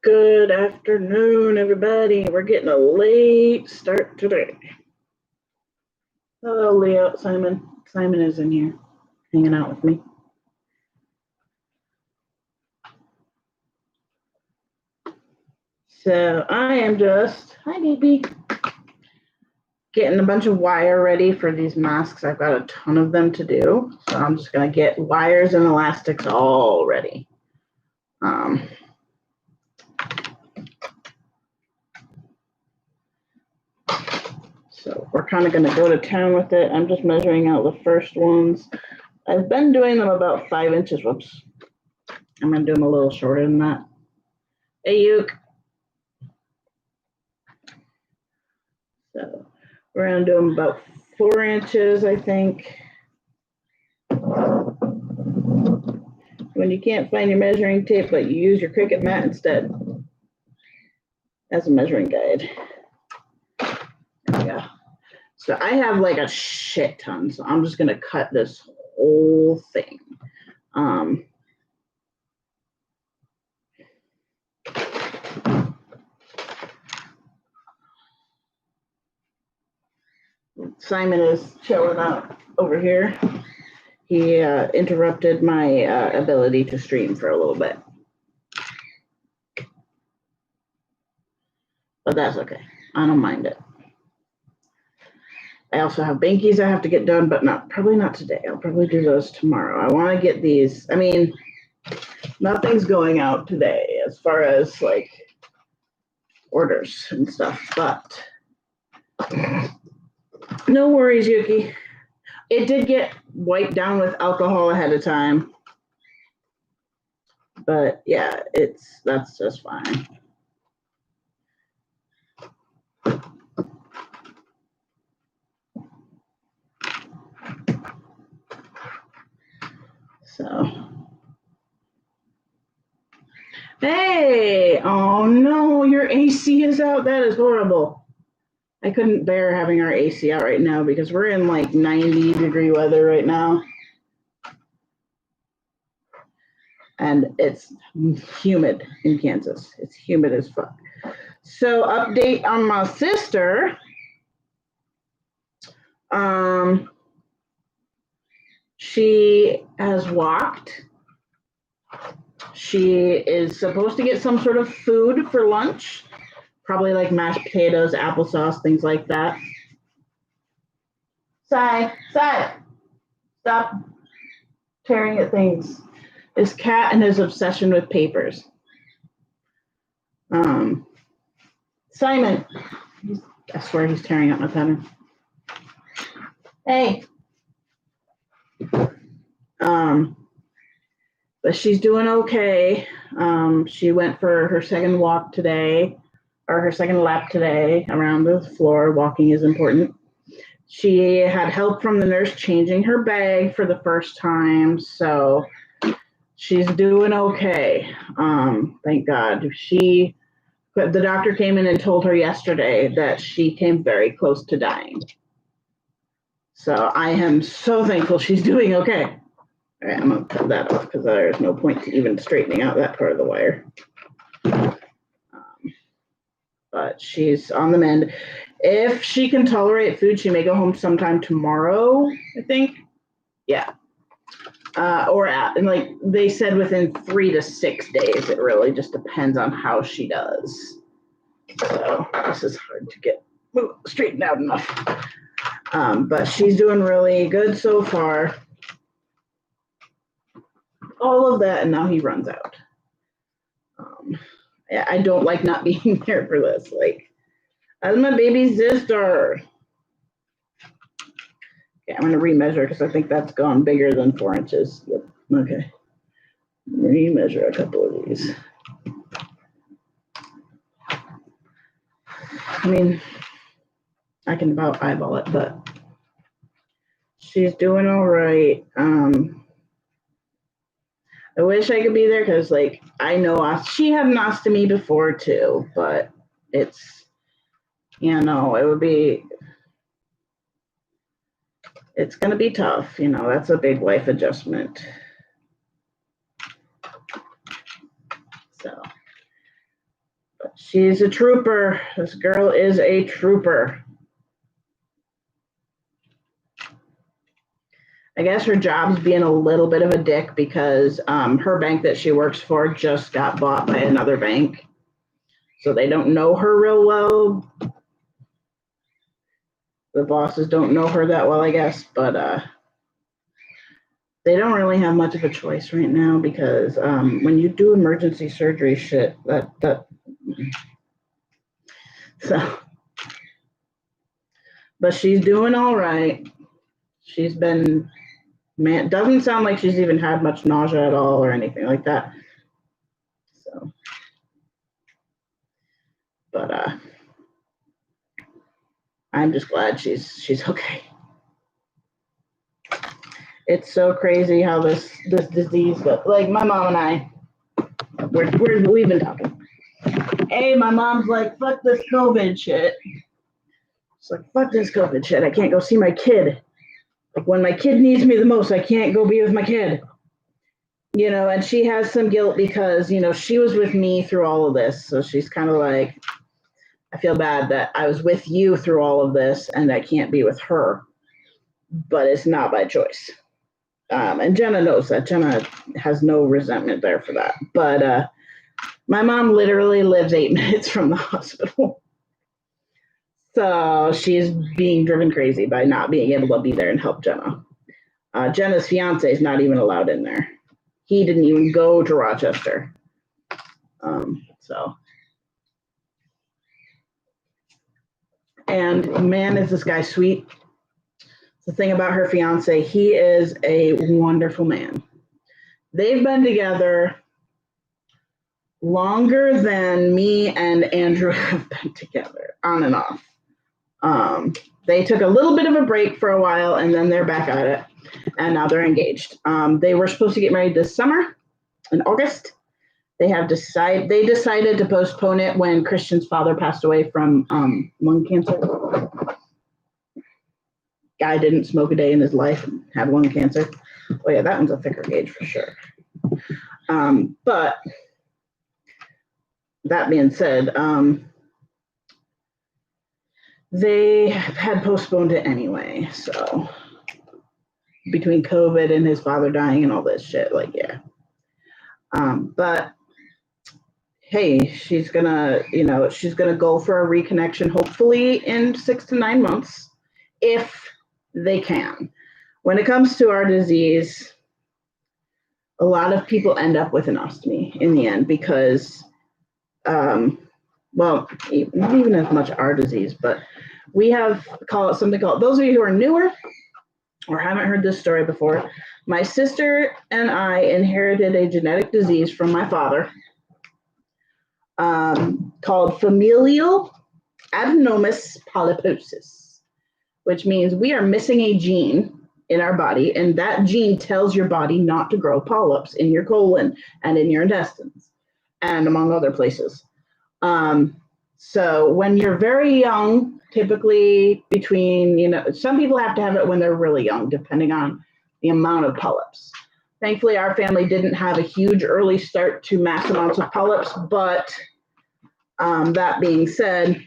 Good afternoon, everybody. We're getting a late start today. Hello, Leo. Simon. Simon is in here hanging out with me. So I am just, hi, baby, getting a bunch of wire ready for these masks. I've got a ton of them to do. So I'm just going to get wires and elastics all ready. So we're kind of going to go to town with it. I'm just measuring out the first ones. I've been doing them about 5 inches. Whoops. I'm going to do them a little shorter than that. Hey, Yuke. So we're going to do them about 4 inches, I think. When you can't find your measuring tape, but you use your Cricut mat instead as a measuring guide. There we go. So I have like a shit ton, so I'm just going to cut this whole thing. Simon is chilling out over here. He interrupted my ability to stream for a little bit. But that's okay. I don't mind it. I also have bankies I have to get done, but probably not today. I'll probably do those tomorrow. I want to get these. I mean, nothing's going out today as far as like orders and stuff, but no worries, Yuki. It did get wiped down with alcohol ahead of time, but yeah, that's just fine. So, hey, oh no, your AC is out. That is horrible. I couldn't bear having our AC out right now because we're in like 90-degree weather right now. And it's humid in Kansas. It's humid as fuck. So update on my sister. She has walked. She is supposed to get some sort of food for lunch, probably like mashed potatoes, applesauce, things like that. Sai, stop tearing at things. His cat and his obsession with papers. Simon, I swear he's tearing up my pattern. Hey. But she's doing okay. She went for her second walk today, or her second lap today around the floor. Walking is important. She had help from the nurse changing her bag for the first time, so she's doing okay. Thank God. The doctor came in and told her yesterday that she came very close to dying. So I am so thankful she's doing okay. All right, I'm going to cut that off because there's no point to even straightening out that part of the wire. But she's on the mend. If she can tolerate food, she may go home sometime tomorrow, I think. Yeah. And like they said, within 3 to 6 days. It really just depends on how she does. So this is hard to get straightened out enough. But she's doing really good so far. All of that, and now he runs out. I don't like not being there for this. Like, that's my baby sister. Okay, I'm going to remeasure because I think that's gone bigger than 4 inches. Yep. Okay. Remeasure a couple of these. I mean, I can about eyeball it, but she's doing all right. I wish I could be there because, like, I know she had an ostomy before too, but it's, it would be, it's going to be tough. That's a big life adjustment. So She's a trooper. This girl is a trooper. I guess her job's being a little bit of a dick because her bank that she works for just got bought by another bank. So they don't know her real well. The bosses don't know her that well, I guess, but they don't really have much of a choice right now because when you do emergency surgery shit, so, but she's doing all right. She's been, man, doesn't sound like she's even had much nausea at all or anything like that. So, but I'm just glad she's okay. It's so crazy how this disease, but like my mom and I, we've been talking. Hey, my mom's like, fuck this COVID shit. It's like, fuck this COVID shit. I can't go see my kid. Like when my kid needs me the most, I can't go be with my kid. You know, and she has some guilt because, you know, she was with me through all of this. So she's kind of like, I feel bad that I was with you through all of this and I can't be with her. But it's not by choice. And Jenna knows that. Jenna has no resentment there for that. But my mom literally lives 8 minutes from the hospital. So she's being driven crazy by not being able to be there and help Jenna. Jenna's fiance is not even allowed in there. He didn't even go to Rochester. And man, is this guy sweet. The thing about her fiance, he is a wonderful man. They've been together longer than me and Andrew have been together, on and off. They took a little bit of a break for a while and then they're back at it and now they're engaged. They were supposed to get married this summer in August. They decided to postpone it when Christian's father passed away from lung cancer. Guy didn't smoke a day in his life and had lung cancer. Oh yeah, that one's a thicker gauge for sure. But that being said, they had postponed it anyway. So between COVID and his father dying and all this shit, like, yeah. But hey, she's gonna go for a reconnection, hopefully in 6 to 9 months, if they can. When it comes to our disease, a lot of people end up with an ostomy in the end because, well, not even as much our disease, but we have something called, those of you who are newer or haven't heard this story before, my sister and I inherited a genetic disease from my father called familial adenomatous polyposis, which means we are missing a gene in our body, and that gene tells your body not to grow polyps in your colon and in your intestines and among other places. So when you're very young, typically between, some people have to have it when they're really young, depending on the amount of polyps. Thankfully, our family didn't have a huge early start to mass amounts of polyps, but that being said,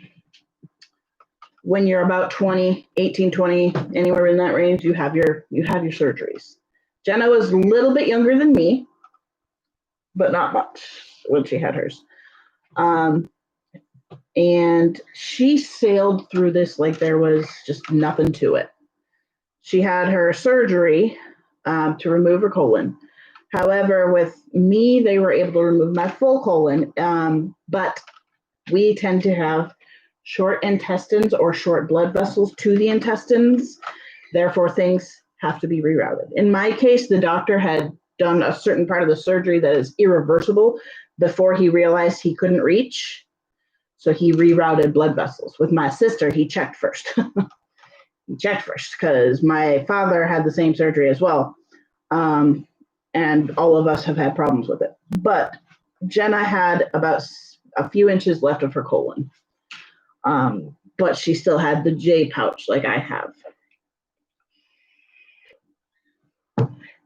when you're about 20, 18, 20, anywhere in that range, you have your surgeries. Jenna was a little bit younger than me, but not much when she had hers. And she sailed through this like there was just nothing to it. She had her surgery to remove her colon. However, with me, they were able to remove my full colon, but we tend to have short intestines or short blood vessels to the intestines. Therefore, things have to be rerouted. In my case, the doctor had done a certain part of the surgery that is irreversible before he realized he couldn't reach. So he rerouted blood vessels. With my sister, he checked first. He checked first because my father had the same surgery as well. And all of us have had problems with it. But Jenna had about a few inches left of her colon. But she still had the J pouch like I have.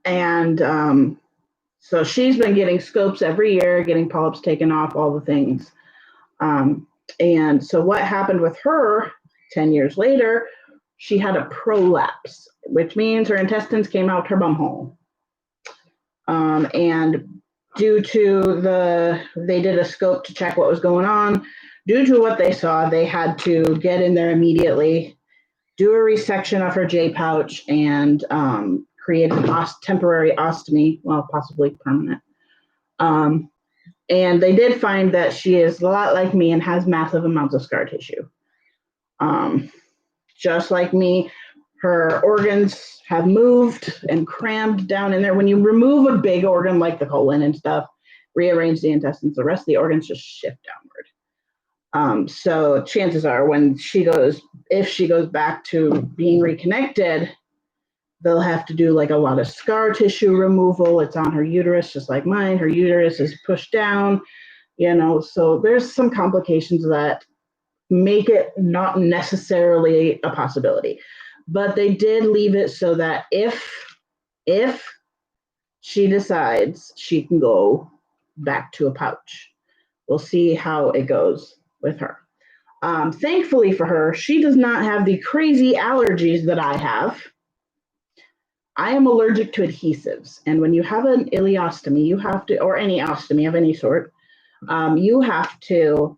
And so she's been getting scopes every year, getting polyps taken off, all the things. And so what happened with her 10 years later, she had a prolapse, which means her intestines came out her bum hole. And due to they did a scope to check what was going on. Due to what they saw, they had to get in there immediately, do a resection of her J pouch, and create a temporary ostomy, well, possibly permanent. And they did find that she is a lot like me and has massive amounts of scar tissue. Just like me, her organs have moved and crammed down in there. When you remove a big organ like the colon and stuff, rearrange the intestines, the rest of the organs just shift downward. So chances are if she goes back to being reconnected, they'll have to do like a lot of scar tissue removal. It's on her uterus, just like mine. Her uterus is pushed down, so there's some complications that make it not necessarily a possibility. But they did leave it so that if she decides, she can go back to a pouch. We'll see how it goes with her. Thankfully for her, she does not have the crazy allergies that I have. I am allergic to adhesives. And when you have an ileostomy, you have to, or any ostomy of any sort, you have to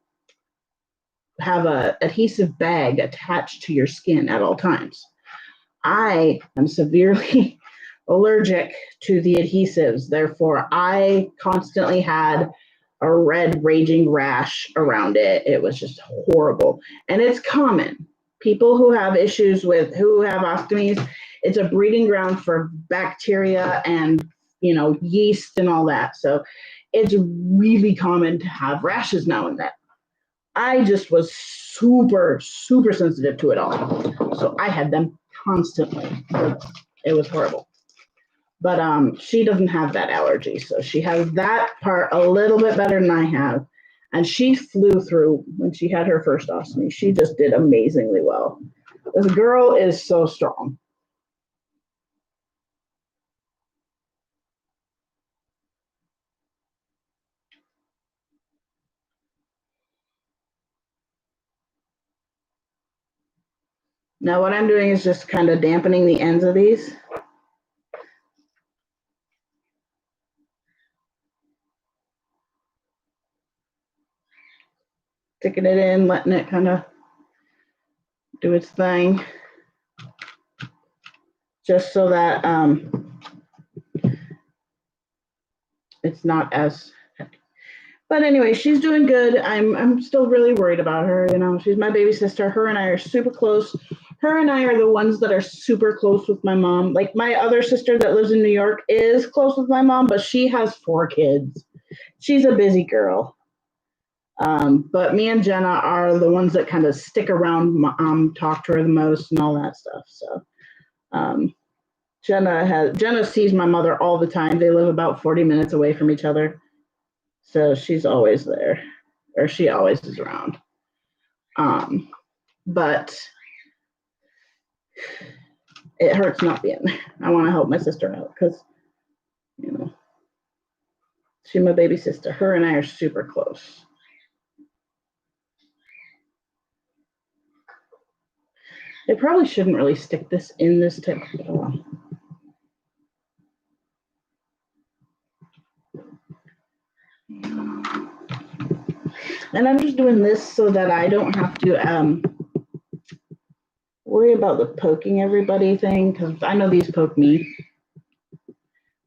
have an adhesive bag attached to your skin at all times. I am severely allergic to the adhesives. Therefore, I constantly had a red raging rash around it. It was just horrible. And it's common. People who have who have ostomies, it's a breeding ground for bacteria and, yeast and all that. So it's really common to have rashes now and then. I just was super, super sensitive to it all. So I had them constantly. It was horrible. But she doesn't have that allergy. So she has that part a little bit better than I have. And she flew through when she had her first ostomy. She just did amazingly well. This girl is so strong. Now what I'm doing is just kind of dampening the ends of these. Sticking it in, letting it kind of do its thing. Just so that it's not as heavy. But anyway, she's doing good. I'm still really worried about her. She's my baby sister. Her and I are super close. Her and I are the ones that are super close with my mom. Like my other sister that lives in New York is close with my mom, but she has 4 kids. She's a busy girl. But me and Jenna are the ones that kind of stick around, talk to her the most and all that stuff. So Jenna sees my mother all the time. They live about 40 minutes away from each other. So she's always there, or she always is around. But it hurts not being there. I want to help my sister out because, she's my baby sister. Her and I are super close. They probably shouldn't really stick this in this tip. And I'm just doing this so that I don't have to worry about the poking everybody thing, because I know these poke me.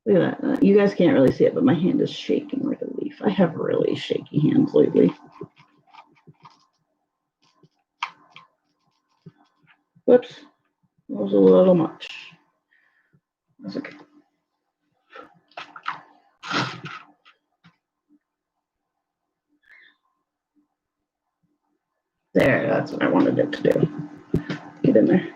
Look at that. You guys can't really see it, but my hand is shaking like a leaf. I have really shaky hands lately. Whoops. That was a little much. That's okay. There, that's what I wanted it to do. Get in there.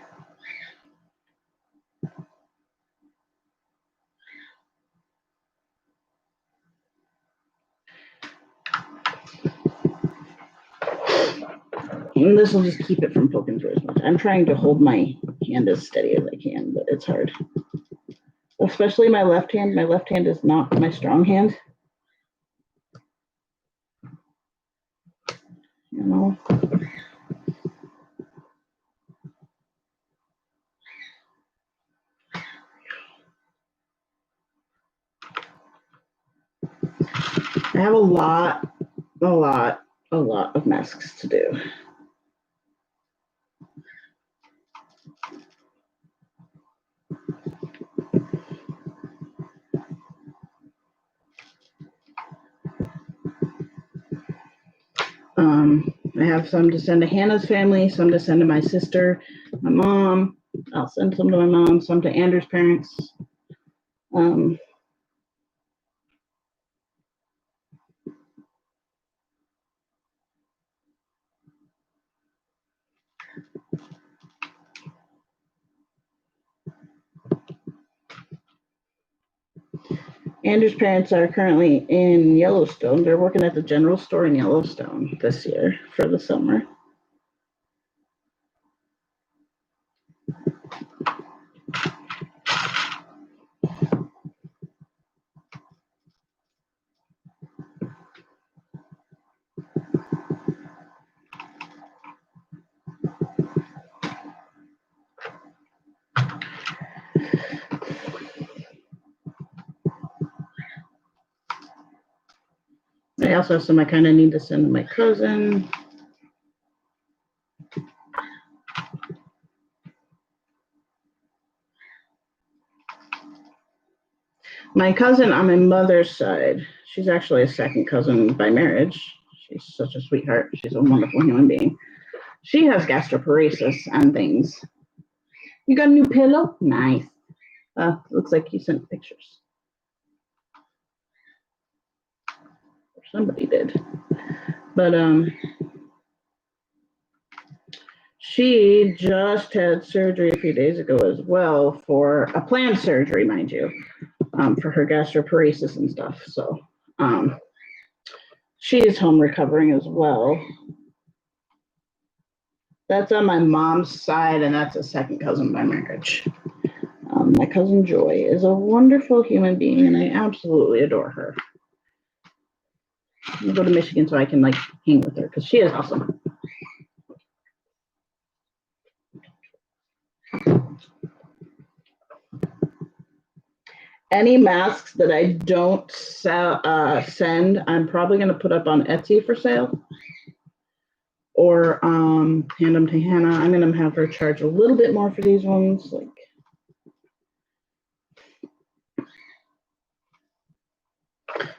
And this will just keep it from poking through as much. I'm trying to hold my hand as steady as I can, but it's hard. Especially my left hand. My left hand is not my strong hand. you know. I have a lot of masks to do. I have some to send to Hannah's family, some to send to my sister, my mom. I'll send some to my mom, some to Andrew's parents. Andrew's parents are currently in Yellowstone. They're working at the general store in Yellowstone this year for the summer. I also have some I kind of need to send to my cousin. My cousin on my mother's side, she's actually a second cousin by marriage. She's such a sweetheart. She's a wonderful human being. She has gastroparesis and things. You got a new pillow? Nice. Looks like you sent pictures. Somebody did. But she just had surgery a few days ago as well, for a planned surgery, mind you, for her gastroparesis and stuff. So she is home recovering as well. That's on my mom's side, and that's a second cousin by marriage. My cousin Joy is a wonderful human being, and I absolutely adore her. I'm gonna go to Michigan so I can like hang with her because she is awesome. Any masks that I don't send, I'm probably going to put up on Etsy for sale, or hand them to Hannah. I'm going to have her charge a little bit more for these ones.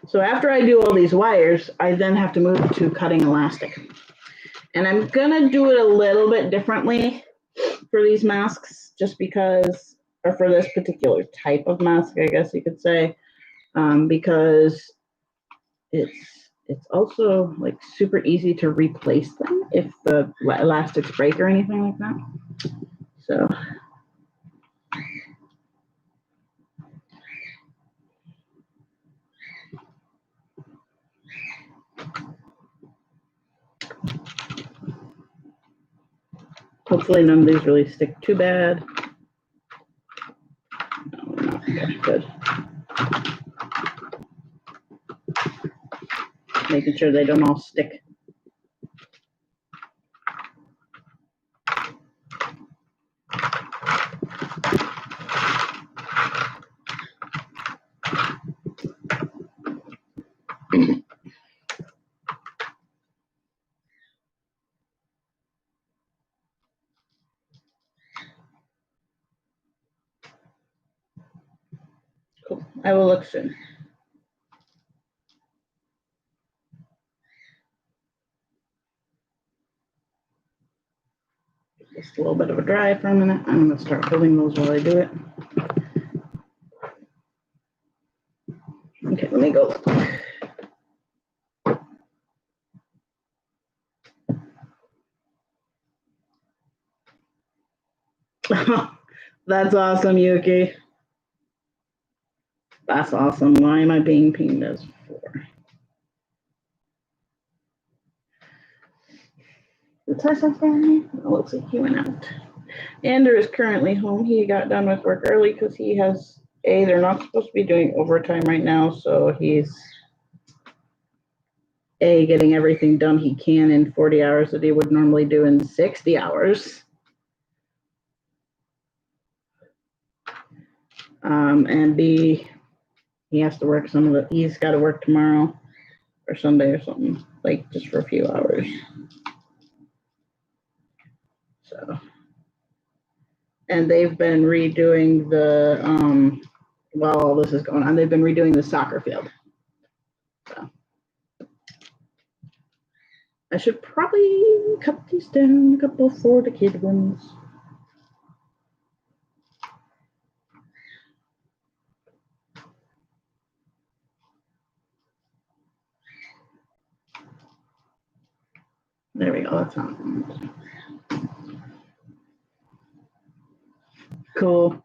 So after I do all these wires, I then have to move to cutting elastic. And I'm going to do it a little bit differently for these masks, just because, or for this particular type of mask, I guess you could say, because it's also like super easy to replace them if the elastics break or anything like that. So hopefully none of these really stick too bad. No, they're not. Okay, good. Making sure they don't all stick. Cool. I will look soon. Just a little bit of a dry for a minute. I'm going to start filling those while I do it. Okay, let me go. That's awesome, Yuki. That's awesome. Why am I being pinged as 4? The Tyson family? It looks like he went out. Andrew is currently home. He got done with work early because he has they're not supposed to be doing overtime right now, so he's getting everything done he can in 40 hours that he would normally do in 60 hours. And B, he has to work some of it. He's got to work tomorrow or Sunday or something, like just for a few hours. So, and they've been redoing the, while all this is going on, they've been redoing the soccer field. So, I should probably cut these down a couple for the kid ones. There we go. That's on. Cool.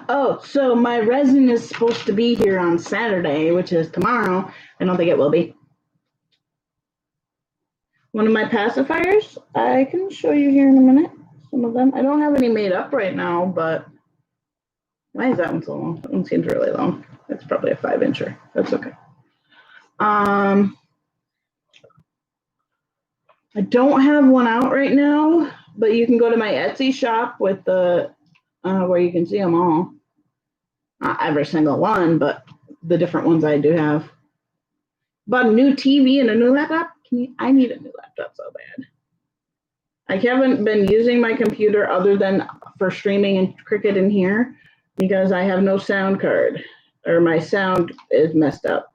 Oh, so my resin is supposed to be here on Saturday, which is tomorrow. I don't think it will be. One of my pacifiers, I can show you here in a minute. Some of them. I don't have any made up right now, but why is that one so long? That one seems really long. It's probably a 5-incher. That's okay. I don't have one out right now, but you can go to my Etsy shop with the where you can see them all. Not every single one, but the different ones I do have. Bought a new TV and a new laptop. I need a new laptop so bad. I haven't been using my computer other than for streaming and Cricut in here because I have no sound card or my sound is messed up.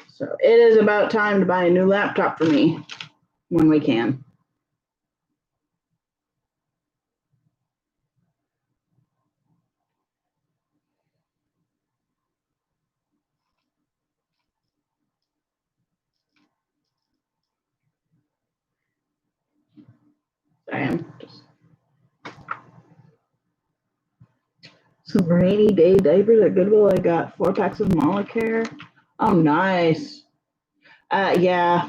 So it is about time to buy a new laptop for me when we can. I am just some rainy day diapers at Goodwill. I got 4 packs of Molicare. Oh, nice. Yeah.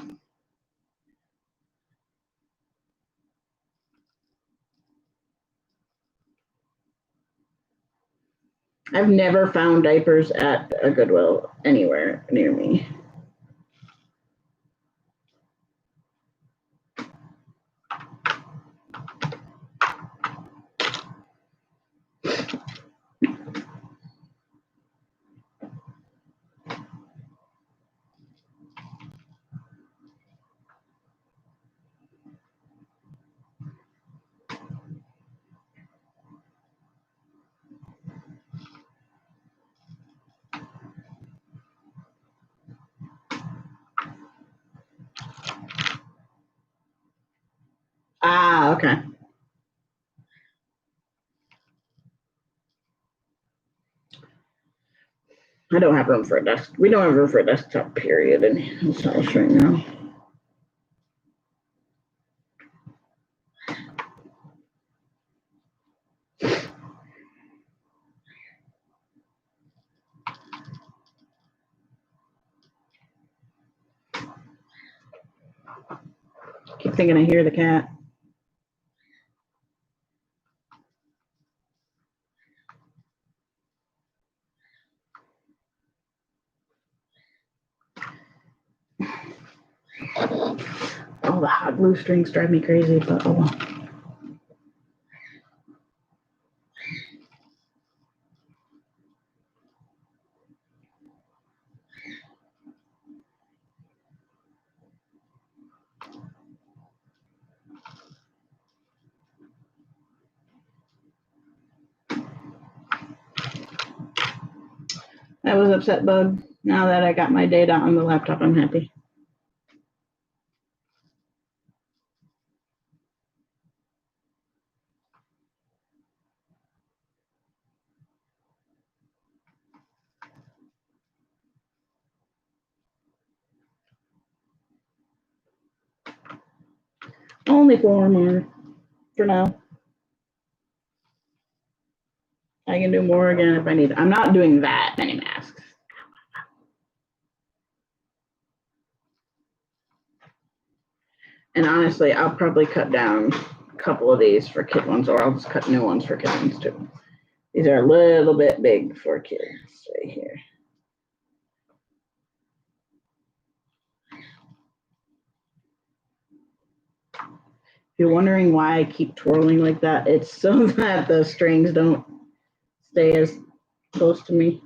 I've never found diapers at a Goodwill anywhere near me. Ah, okay. I don't have room for a desk. We don't have room for a desktop, period, in this house right now. Keep thinking I hear the cat. Oh, the hot glue strings drive me crazy, but oh well. I was upset, bug. Now that I got my data on the laptop, I'm happy. Only 4 more for now. I can do more again if I need. I'm not doing that many masks. And honestly, I'll probably cut down a couple of these for kid ones, or I'll just cut new ones for kittens too. These are a little bit big for kids right here. If you're wondering why I keep twirling like that, it's so that the strings don't stay as close to me.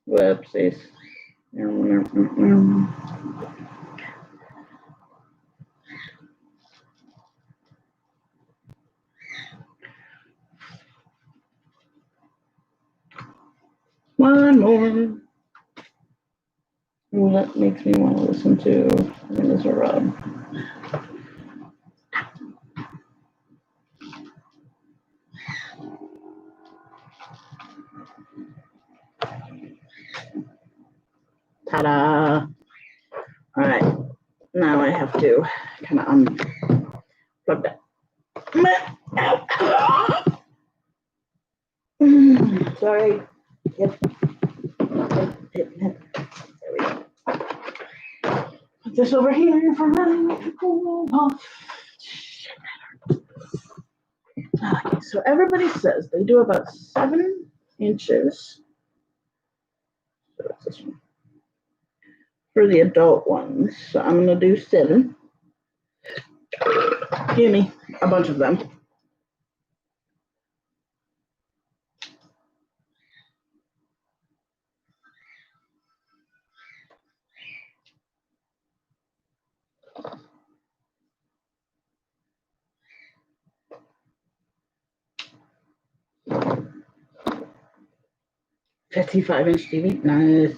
Whoopsies. One more. Well, that makes me want to listen to Les Miserables. Ta-da! All right, now I have to kind of unplug that. Sorry. Yep. There we go. Put this over here for running to cool off. Okay, so everybody says they do about 7 inches. So that's this one. For the adult ones. So I'm going to do 7. Give me a bunch of them. $55-inch TV. Nice.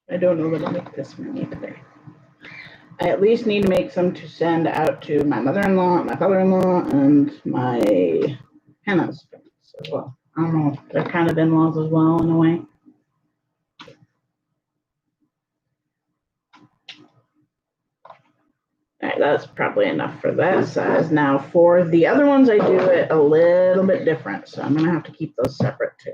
I don't know that I'll make this many today. I at least need to make some to send out to my mother-in-law, my father-in-law, and my Hannah's parents as well. I don't know, they're kind of in-laws as well in a way. All right, that's probably enough for that size. Now for the other ones, I do it a little bit different, so I'm gonna have to keep those separate too.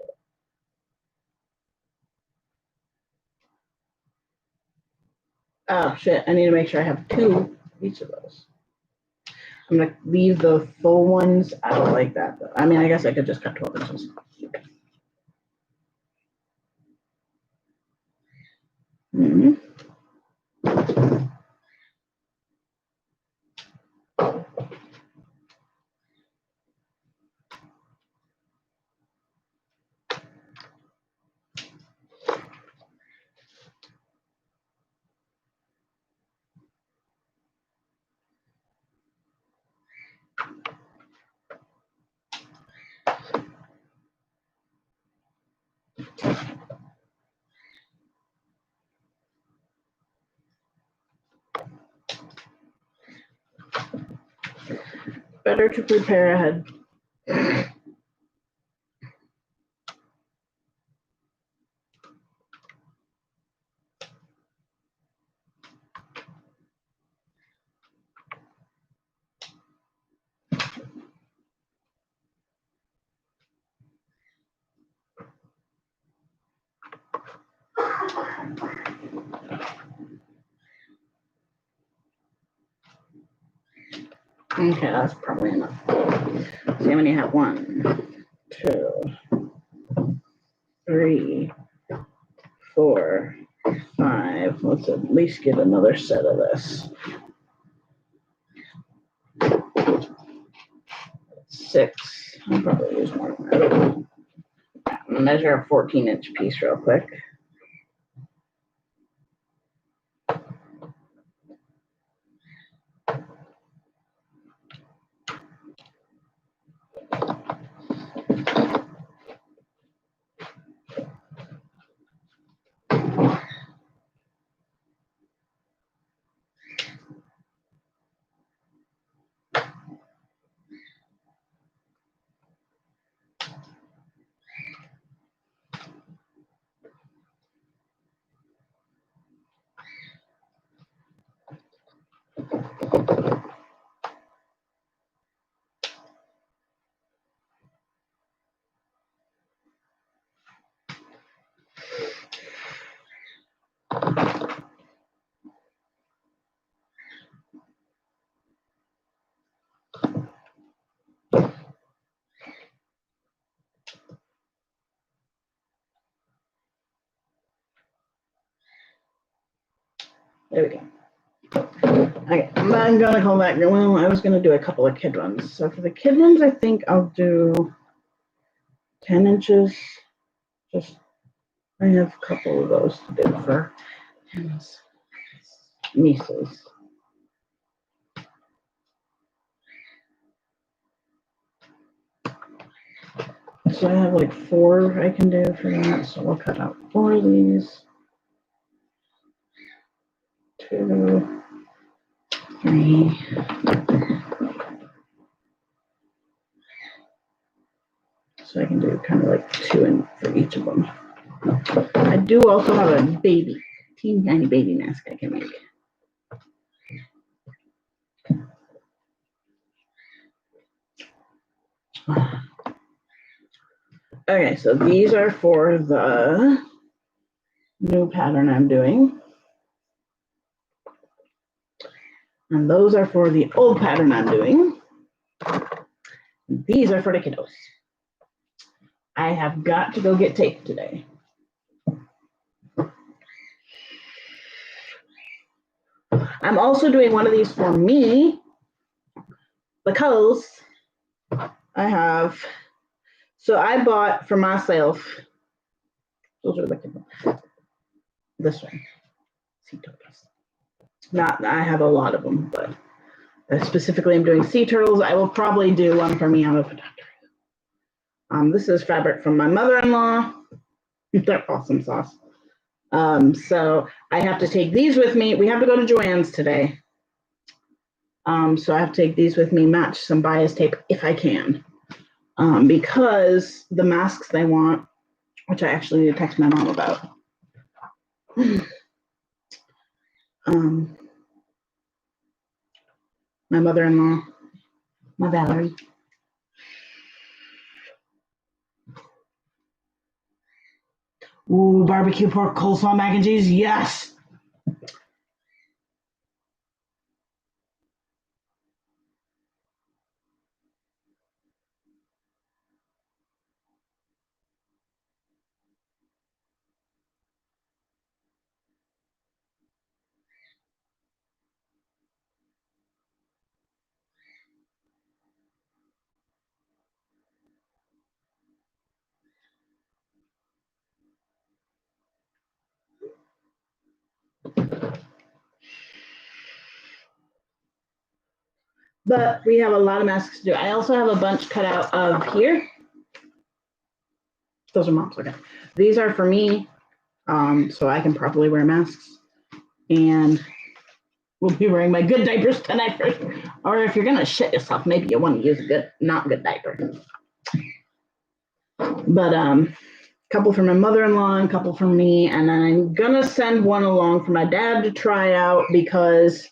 Oh shit, I need to make sure I have 2 each of those. I'm gonna leave the full ones out like that though. I mean, I guess I could just cut 12 inches. Mm-hmm. Better to prepare ahead. Okay, that's probably enough. See how many you have? 1, 2, 3, 4, 5. Let's at least get another set of this. 6. I'll probably use more than that. I'm gonna measure a 14-inch piece real quick. There we go. Okay, I'm gonna call that. Well, I was gonna do a couple of kid ones. So for the kid ones, I think I'll do 10 inches. Just I have a couple of those to do for his nieces. So I have like 4 I can do for that. So we'll cut out 4 of these. 2, 3. So I can do kind of like 2 in for each of them. I do also have a baby, teeny tiny baby mask I can make. Okay, so these are for the new pattern I'm doing. And those are for the old pattern I'm doing. These are for the kiddos. I have got to go get tape today. I'm also doing one of these for me because I have, so I bought for myself, those are the, this one, sea turtles. Not, I have a lot of them, but specifically I'm doing sea turtles. I will probably do one for me. I'm a protector. This is fabric from my mother-in-law. They're awesome sauce. So I have to take these with me. We have to go to Joann's today. So I have to take these with me, match some bias tape if I can. Because the masks they want, which I actually need to text my mom about. My mother-in-law, my Valerie. Ooh, barbecue pork coleslaw mac and cheese, yes. But we have a lot of masks to do. I also have a bunch cut out of here. Those are mom's, okay. These are for me, so I can properly wear masks. And we'll be wearing my good diapers tonight. Or if you're gonna shit yourself, maybe you want to use a good, not good diaper. But a couple for my mother-in-law and a couple for me. And then I'm gonna send one along for my dad to try out because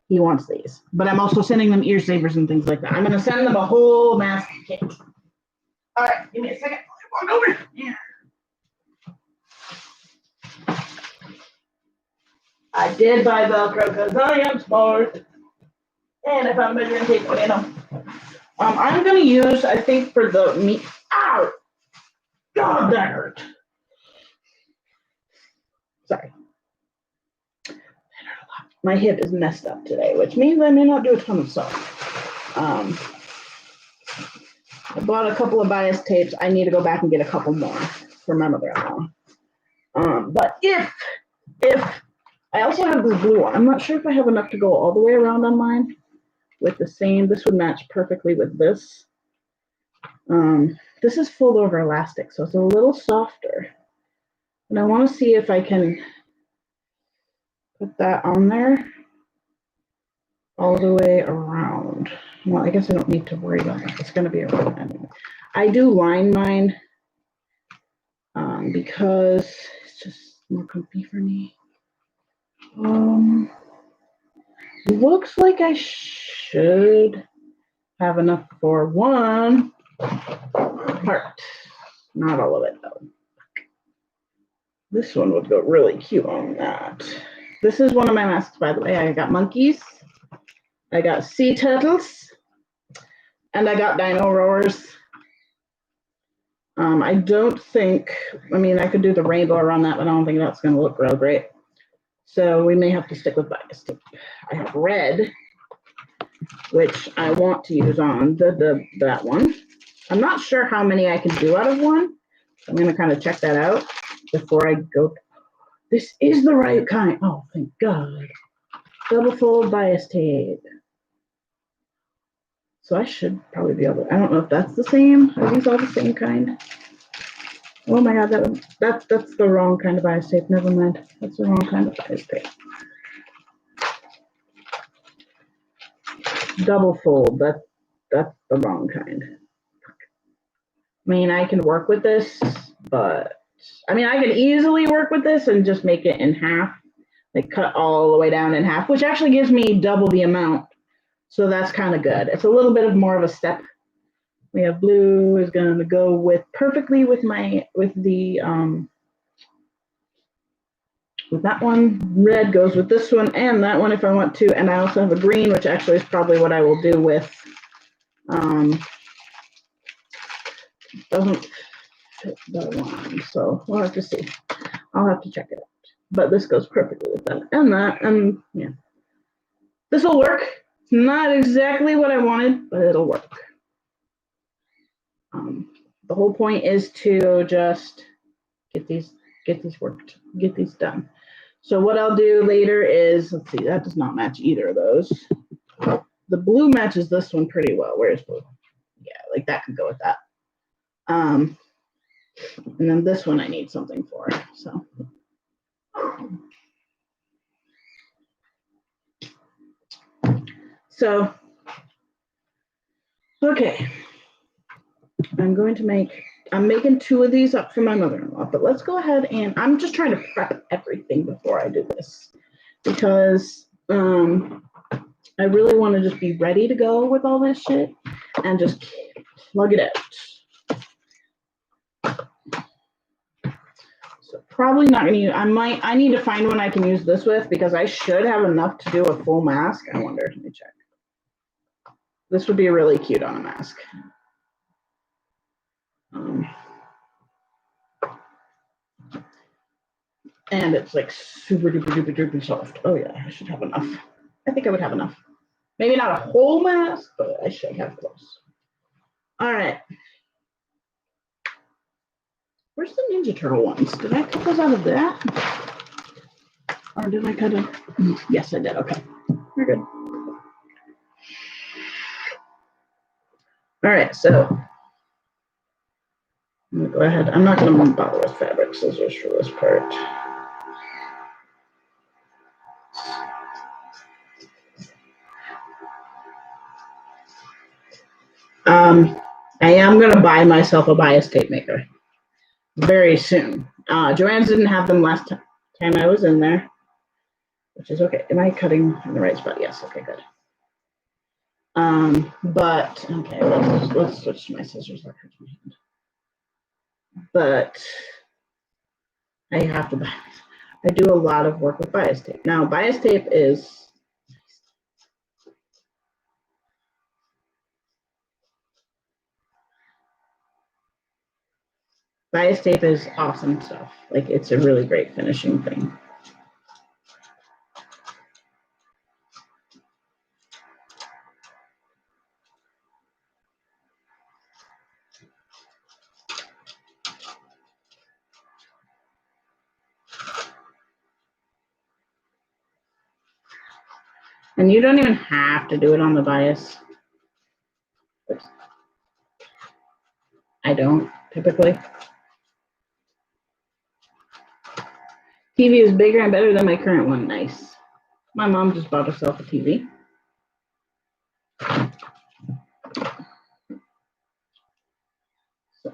he wants these. But I'm also sending them ear savers and things like that. I'm gonna send them a whole mask kit. All right, give me a second. Walk over. Yeah. I did buy Velcro because I am smart. And I found measuring tape in them. I'm gonna use, I think, for the meat. Ow! God, that hurt. Sorry. That hurt a lot. My hip is messed up today, which means I may not do a ton of sewing. I bought a couple of bias tapes. I need to go back and get a couple more for my mother-in-law. But if I also have this blue one. I'm not sure if I have enough to go all the way around on mine with the same. This would match perfectly with this. This is fold over elastic, so it's a little softer. And I want to see if I can put that on there all the way around. Well, I guess I don't need to worry about that. It's going to be around anyway. I do line mine because it's just more comfy for me. Looks like I should have enough for one part. Not all of it though. This one would go really cute on that. This is one of my masks, by the way. I got monkeys, I got sea turtles, and I got dino roars. I don't think, I mean, I could do the rainbow around that, but I don't think that's going to look real great. So we may have to stick with bias tape. I have red, which I want to use on that one. I'm not sure how many I can do out of one. I'm going to kind of check that out before I go. This is the right kind. Oh, thank God. Double fold bias tape. So I should probably be able to, I don't know if that's the same. Are these all the same kind? Oh my God, that's the wrong kind of bias tape. Never mind. That's the wrong kind of bias tape. Double fold. That's the wrong kind. I mean, I can work with this, but I mean, I can easily work with this and just make it in half, like cut all the way down in half, which actually gives me double the amount. So that's kind of good. It's a little bit of more of a step. We have blue is going to go with perfectly with that one. Red goes with this one and that one if I want to. And I also have a green, which actually is probably what I will do with, doesn't fit the one. So we'll have to see. I'll have to check it out. But this goes perfectly with that and that. And yeah, this will work. It's not exactly what I wanted, but it'll work. The whole point is to just get these worked, get these done. So what I'll do later is, let's see, that does not match either of those. The blue matches this one pretty well. Where's blue? Yeah, like that could go with that. And then this one I need something for. So, okay. I'm making 2 of these up for my mother-in-law, but let's go ahead and I'm just trying to prep everything before I do this because I really want to just be ready to go with all this shit and just plug it out. So probably not gonna use, I need to find one I can use this with because I should have enough to do a full mask. I wonder, let me check. This would be really cute on a mask. And it's like super duper duper duper soft. Oh yeah, I should have enough. I think I would have enough. Maybe not a whole mask, but I should have close. All right. Where's the Ninja Turtle ones? Did I cut those out of that? Or did I cut them? Yes, I did. Okay. We're good. All right, so I'm gonna go ahead. I'm not gonna bother with fabric scissors for this part. I am gonna buy myself a bias tape maker very soon. Joann's didn't have them last time I was in there, which is okay. Am I cutting in the right spot? Yes. Okay, good. But okay, let's switch to my scissors. That hurts my hand. But I have to buy. I do a lot of work with bias tape. Now, bias tape is awesome stuff. Like it's a really great finishing thing. And you don't even have to do it on the bias. I don't typically. TV is bigger and better than my current one. Nice. My mom just bought herself a TV. So.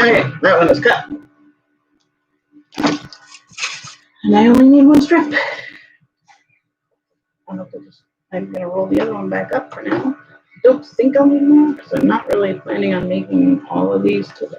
Okay, that one is cut. And I only need one strip. I'm gonna roll the other one back up for now. Don't think I'll need more because I'm not really planning on making all of these today.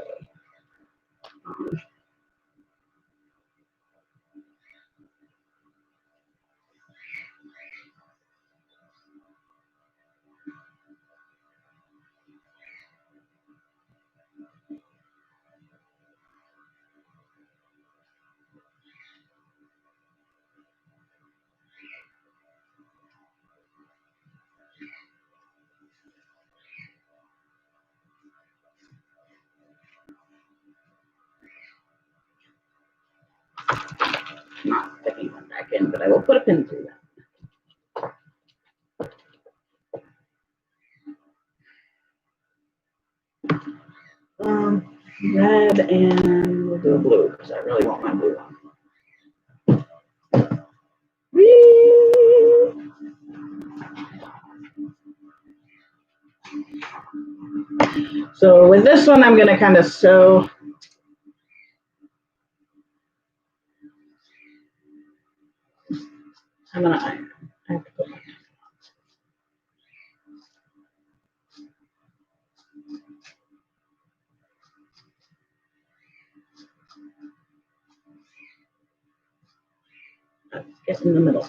Not sticking one back in, but I will put a pin through that. Red and we'll do a blue because I really want my blue one. Whee! So with this one, I'm gonna kind of sew. I'm gonna iron. I have to put my get in the middle.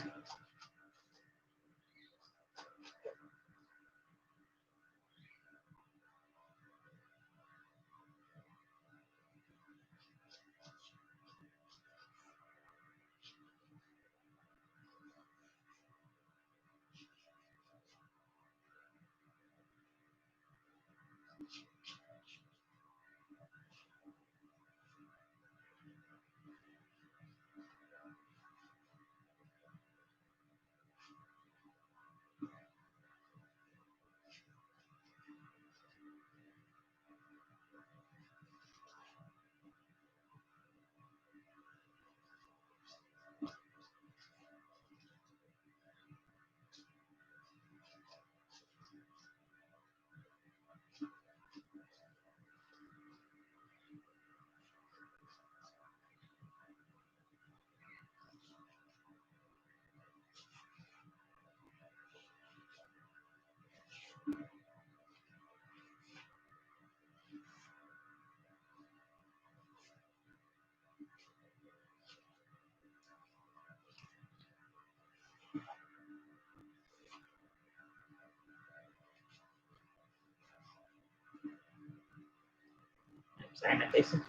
Sorry,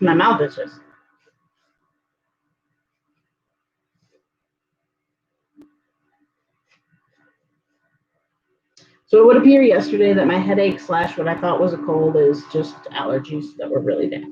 my mouth is just. So it would appear yesterday that my headache / what I thought was a cold is just allergies that were really bad.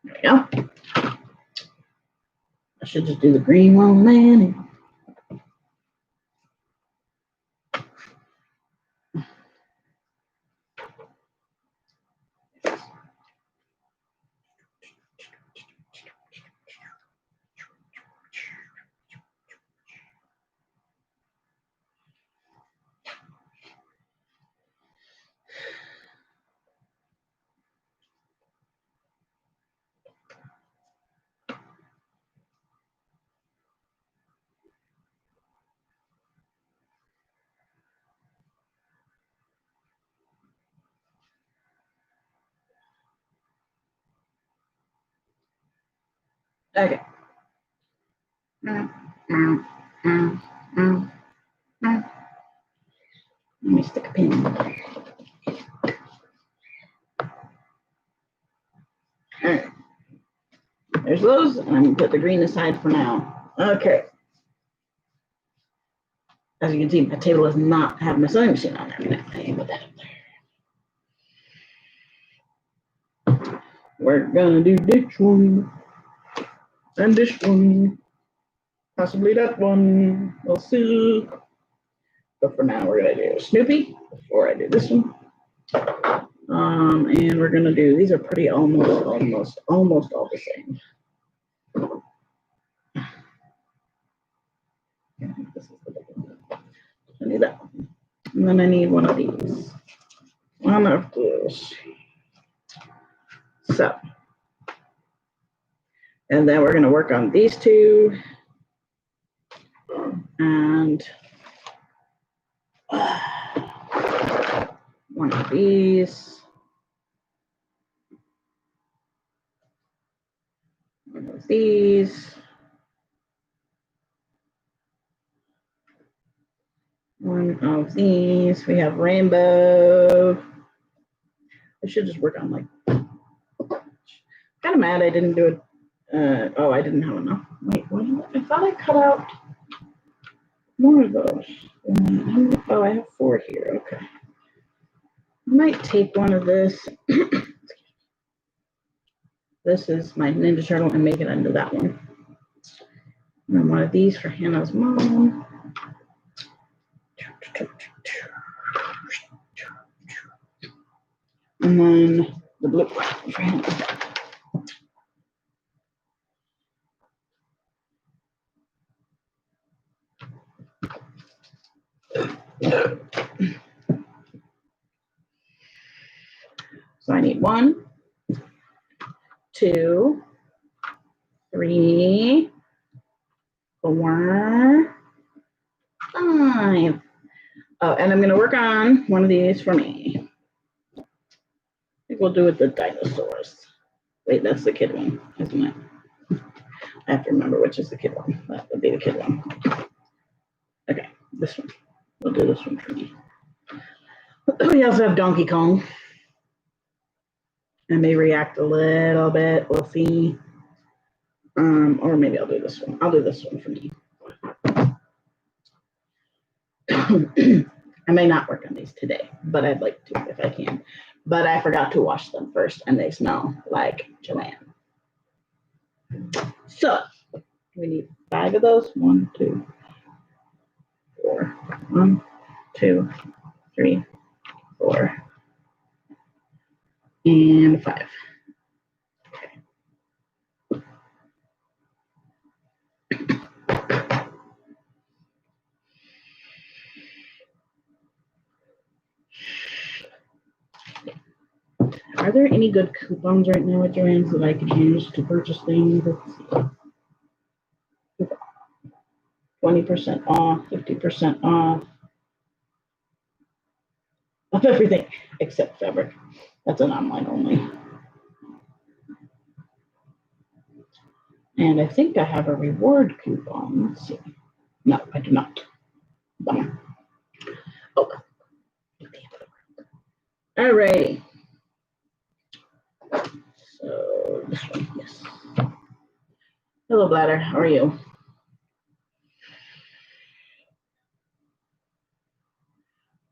There we go. I should just do the green one then. Okay. Let me stick a pin. All right. There's those, and I'm going to put the green aside for now. Okay. As you can see, my table does not have my sewing machine on there. I need to put that up there. We're going to do this one. And this one. Possibly that one. We'll see. But for now, we're going to do Snoopy before I do this one. And we're going to do, these are pretty almost all the same. I think this is the big one. I need that one. And then I need one of these. One of those. So. And then we're going to work on these two. And one of these. One of these. One of these. We have rainbow. I should just work on like. Kind of mad I didn't do it. Oh, I didn't have enough. Wait, what? I thought I cut out more of those. Oh, I have 4 here. Okay. I might take one of this. This is my Ninja Turtle and make it into that one. And then one of these for Hannah's mom. And then the blue one for Hannah's dad. So I need 1, 2, 3, 4, 5. Oh, and I'm going to work on one of these for me. I think we'll do it the dinosaurs. Wait, that's the kid one, isn't it? I have to remember which is the kid one. That would be the kid one. Okay, this one. We'll do this one for me. We also have Donkey Kong. I may react a little bit. We'll see. Or maybe I'll do this one. I'll do this one for me. I may not work on these today, but I'd like to if I can. But I forgot to wash them first, and they smell like Joanne. So we need 5 of those. 1, 2, 4. 1, 2, 3, 4, and 5. Are there any good coupons right now at Joann's that I could use to purchase things? 20% off, 50% off. of everything except fabric. That's an online only. And I think I have a reward coupon. Let's see. No, I do not. Bummer. Oh. All righty. So this one, yes. Hello, Bladder. How are you?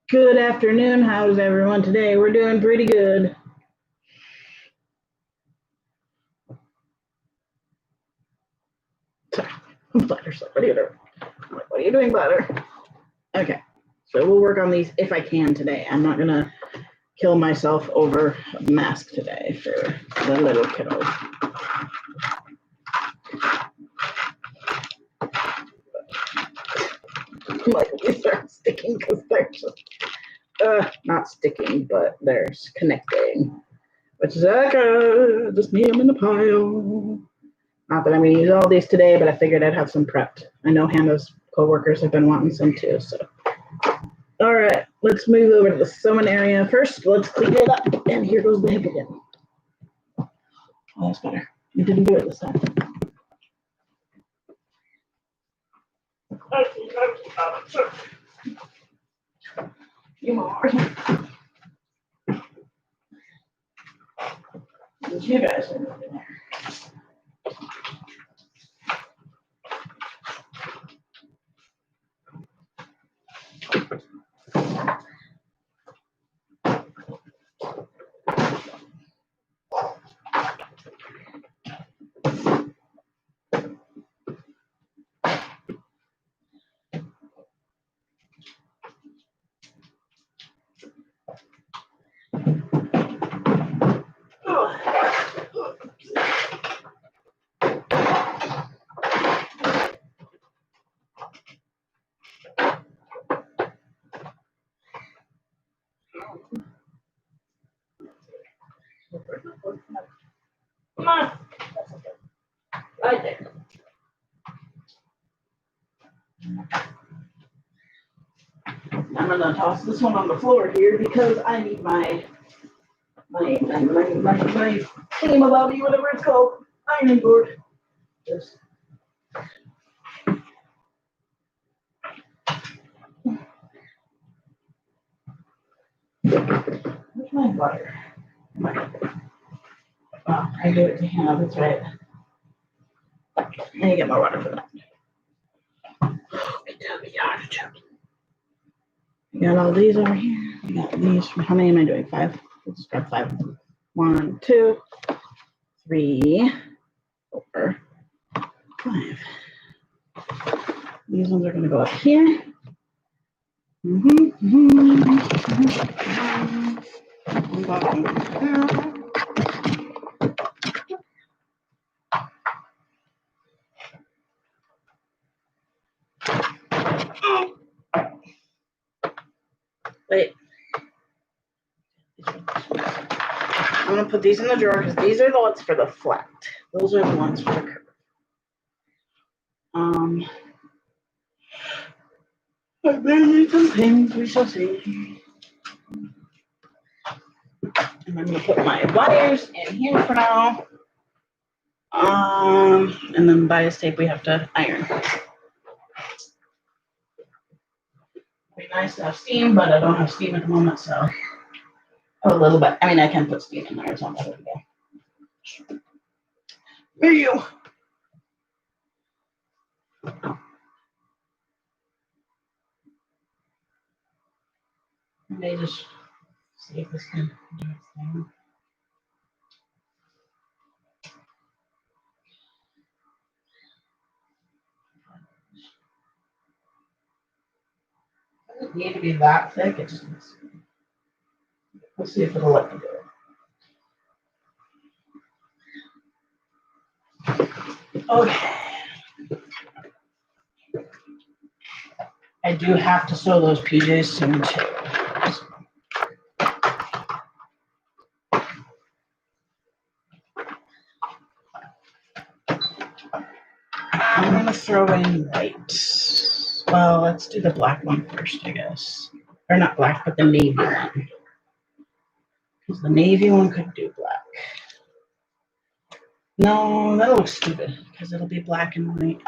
Good afternoon. How's everyone today? We're doing pretty good. Bladder's like, what are you doing? I'm like, what are you doing, Bladder? Okay, so we'll work on these if I can today. I'm not gonna kill myself over a mask today for the little kiddos. Like these are sticking because they're just not sticking, but they're connecting. Which is okay. Just need them in the pile. Not that I'm going to use all these today, but I figured I'd have some prepped. I know Hannah's coworkers have been wanting some too. So, all right, let's move over to the sewing area first. Let's clean it up, and here goes the hip again. Oh, that's better. You didn't do it this time. You more. You guys are moving there. Come on. Right there. I'm gonna toss this one on the floor here because I need my thingamabobby, whatever it's called, ironing board. Just where's my butter? Oh, I gave it to Hannah, that's right. I need to get more water for that. I got all these over here. I got these. How many am I doing? 5? Let's grab 5. 1, 2, 3, 4, 5. These ones are going to go up here. Wait. I'm going to put these in the drawer because these are the ones for the flat. Those are the ones for the curve. I may need some pins, we shall see. And I'm going to put my wires in here for now. And then bias tape we have to iron. It'd be nice to have steam, but I don't have steam at the moment, so a little bit. I mean, I can put steam in there. It's not that big a deal. Here you. May just see if this can do its thing. It doesn't need to be that thick. It just needs to be. Let's see if it'll let me do it. Okay. I do have to sew those PJs soon too. I'm gonna throw in white. Well, let's do the black one first, I guess. Or not black, but the navy one. Because the navy one could do black. No, that'll look stupid because it'll be black and white.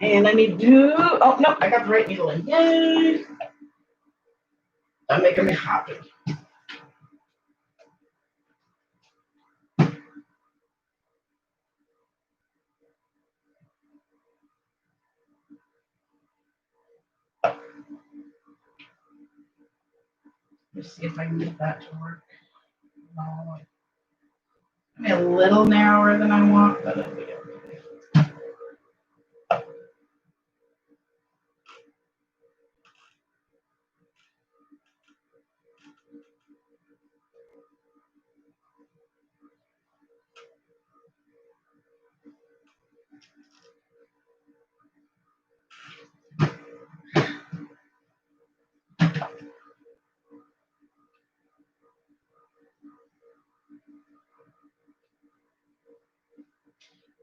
And I need to, oh no, I got the right needle in. Yay! I'm making me happy. Let's see if I can get that to work. No, I mean, a little narrower than I want, but it'll be okay.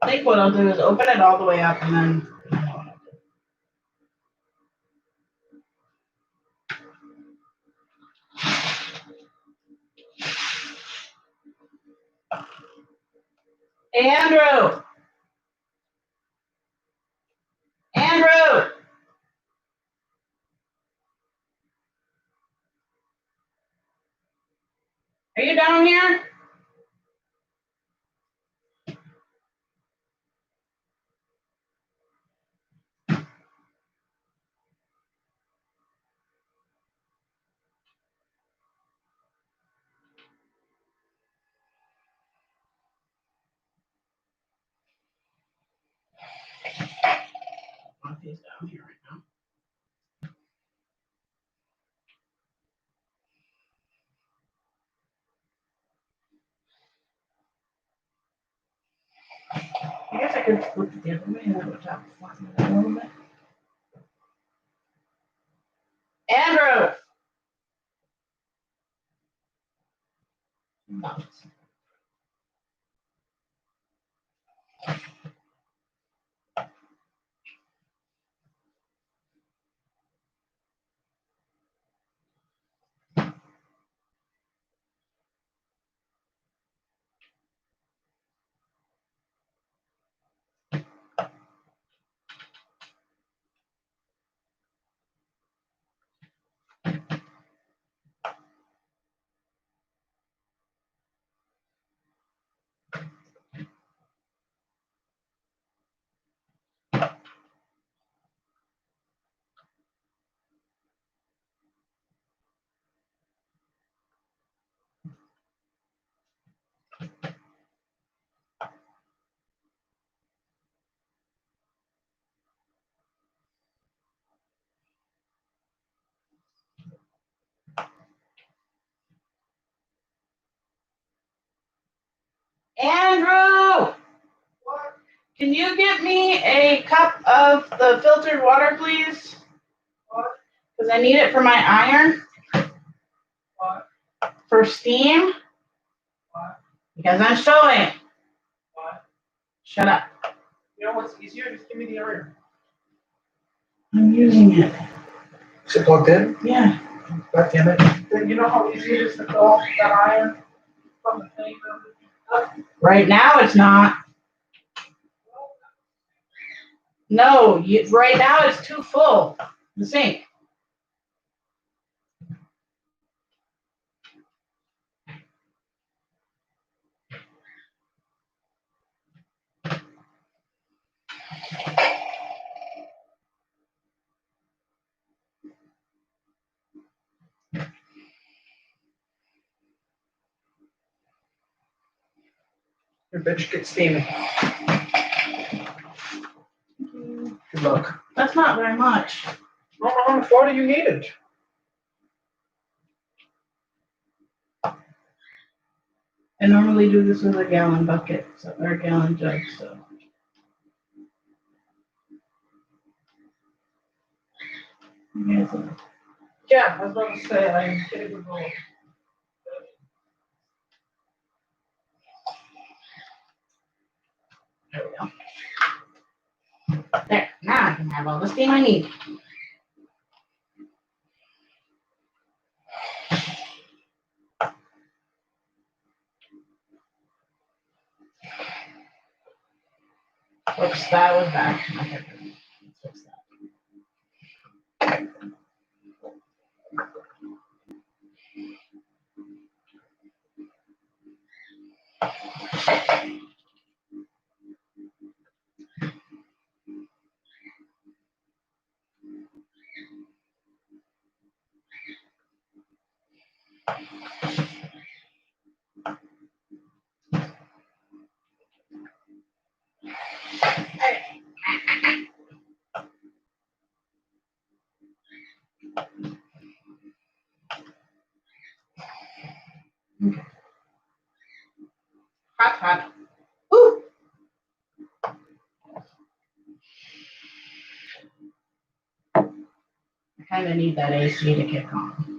I think what I'll do is open it all the way up and then. Andrew! Andrew! Are you down here? He's down here right now. I guess I could flip it the other way and that would top flatten it a little bit. Andrew! No. Andrew! What? Can you get me a cup of the filtered water, please? What? Because I need it for my iron. What? For steam. What? Because I'm showing. What? Shut up. You know what's easier? Just give me the iron. I'm using it. Is it plugged in? Yeah. God damn it. Then you know how easy it is to fill off that iron from the thing? Right now it's not. No, right now it's too full. The sink. Your bitch gets steamy. Good luck. That's not very much. How much water you needed? I normally do this with a gallon bucket or a gallon jug, so. Yeah, I was about to say I'm getting a roll. There we go. There, now I can have all the steam I need. Oops, that was bad. Okay, let's fix that. Okay. Hot. Ooh. I kind of need that AC to kick on.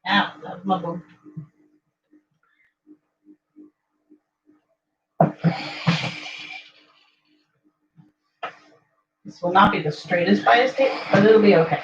Ow, that was my boob. This will not be the straightest bias tape, but it'll be okay.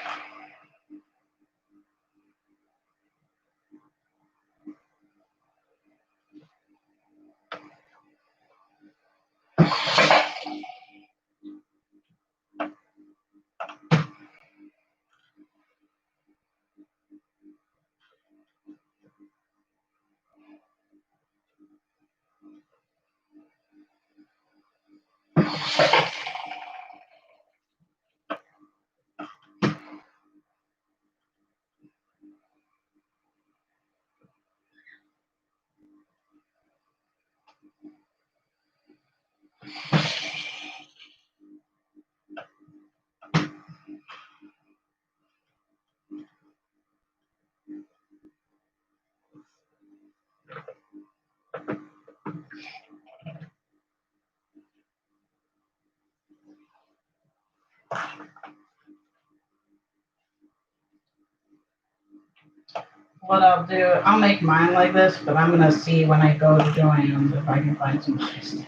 What I'll do, I'll make mine like this, but I'm gonna see when I go to Joann's if I can find some bias tape.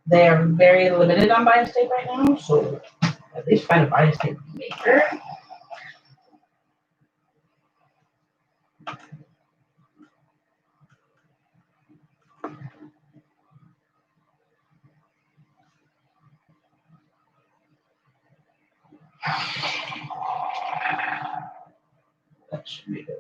They are very limited on bias tape right now, so at least find a bias tape maker. That should be good.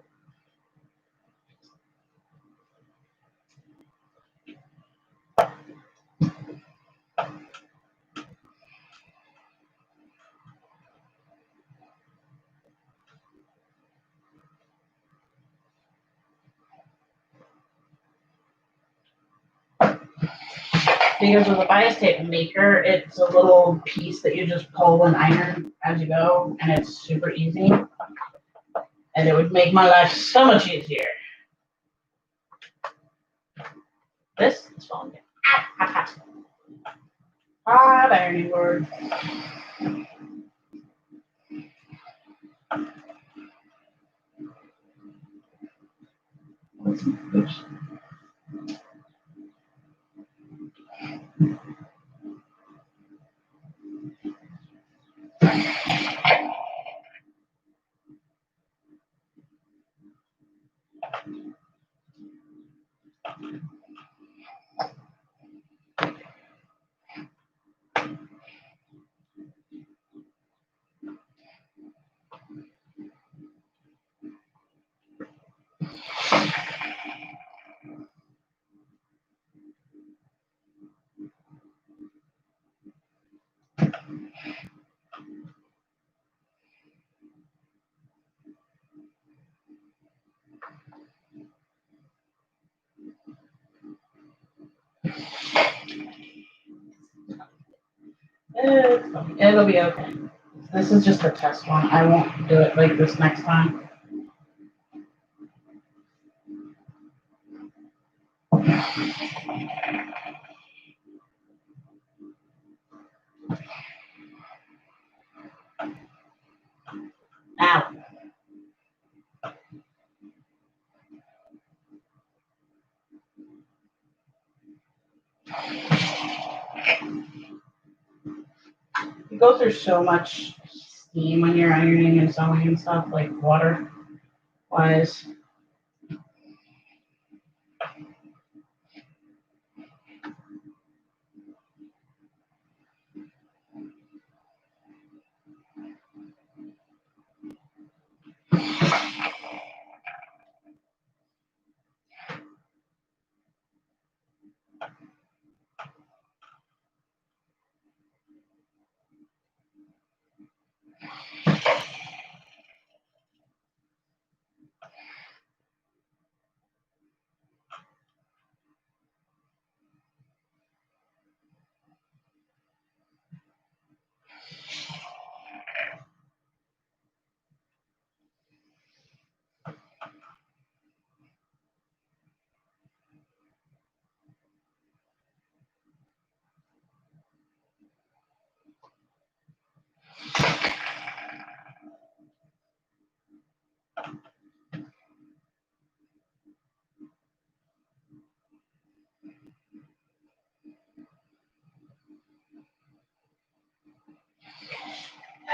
Because with a bias tape maker, it's a little piece that you just pull and iron as you go, and it's super easy. And it would make my life so much easier. This is falling down. Hot. Hot ironing board. Oops. It'll be okay. This is just a test one. I won't do it like this next time. Ow. You go through so much steam when you're ironing and sewing and stuff, like water wise.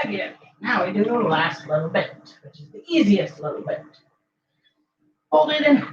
Okay, now we do the last little bit, which is the easiest little bit. Hold it in.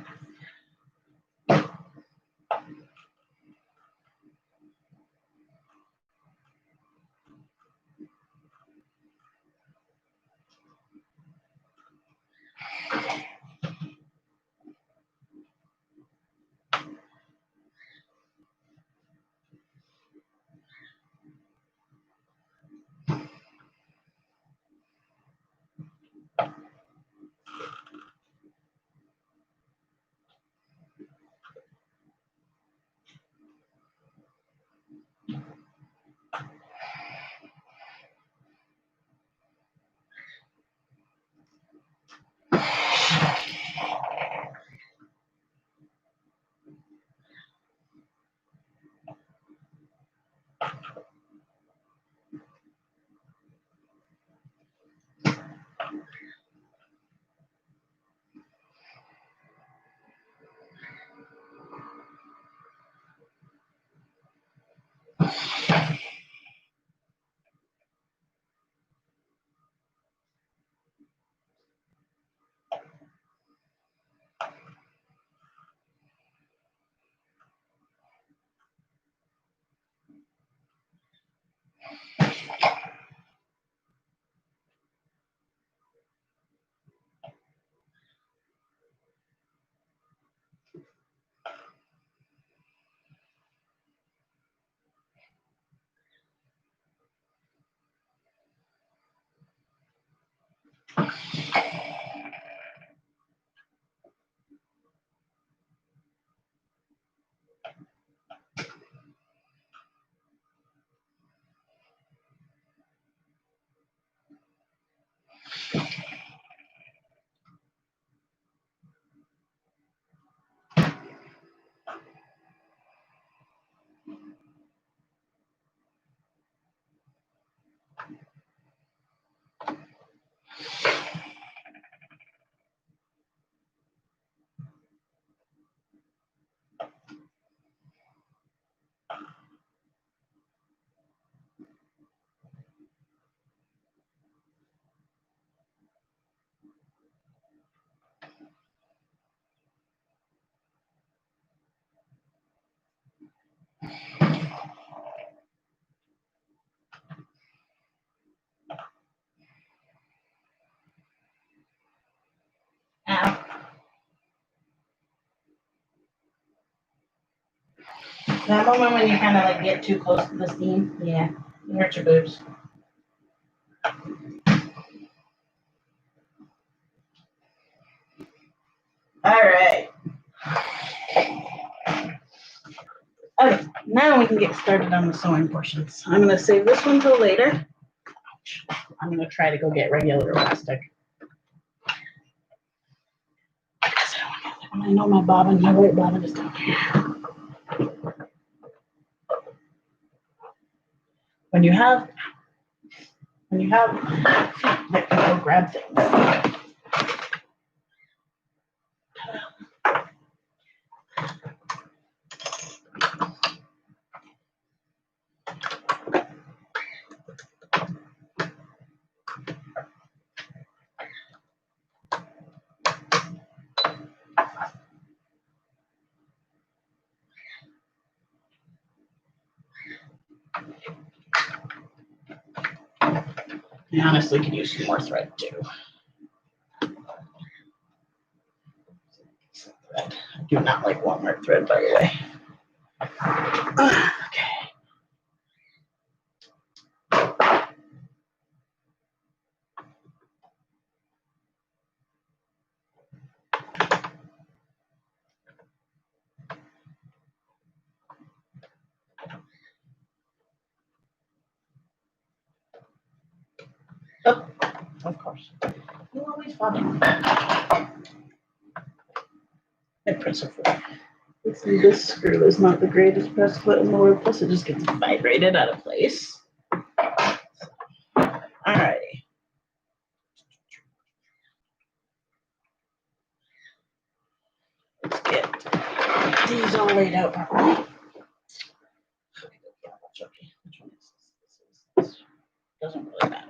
That moment when you kind of like get too close to the steam, yeah, it hurts your boobs. All right. Okay, now we can get started on the sewing portions. I'm gonna save this one till later. I'm gonna try to go get regular elastic. I know my bobbin, my white bobbin is down here. When you have feet that can go grab things. I honestly could use some more thread too. Thread. I do not like Walmart thread, by the way. Okay. Oh, of course. You always fall down. I press it for this screw is not the greatest press foot in the world, plus it just gets vibrated out of place. Alrighty. Let's get these all laid out properly. Which one is this? Doesn't really matter.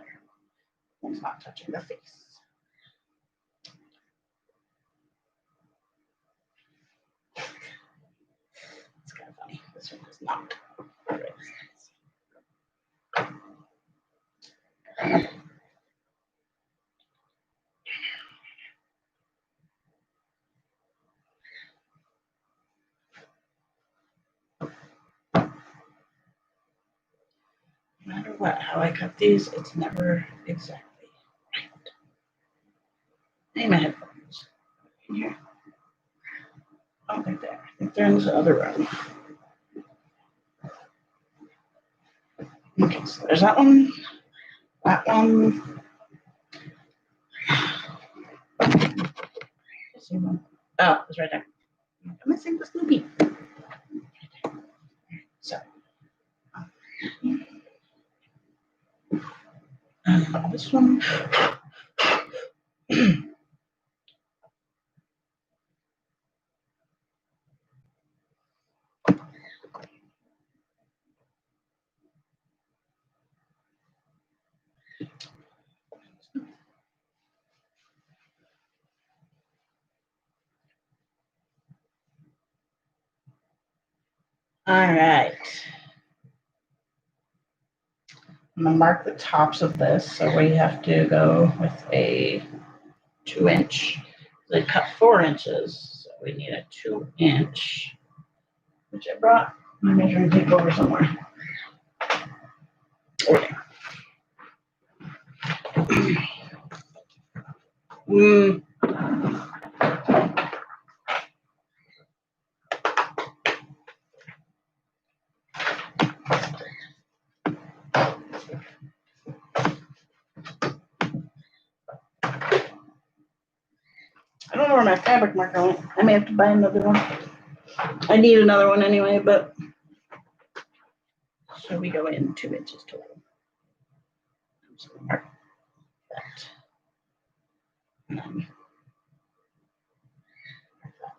It's not touching the face. It's kind of funny. This one is not. No matter what, how I cut these, it's never exactly right. I need my headphones. In here. I don't think they are. I think they're in this other room. Okay, so there's that one. That one. Oh, it's right there. I'm missing the Snoopy. So. This one. All right. I'm gonna mark the tops of this. So we have to go with a 2-inch. They cut 4 inches, so we need a 2-inch, which I brought my measuring tape over somewhere. Okay. I don't know where my fabric marker went. I may have to buy another one. I need another one anyway, but so we go in 2 inches total. So mark that. And then mark that.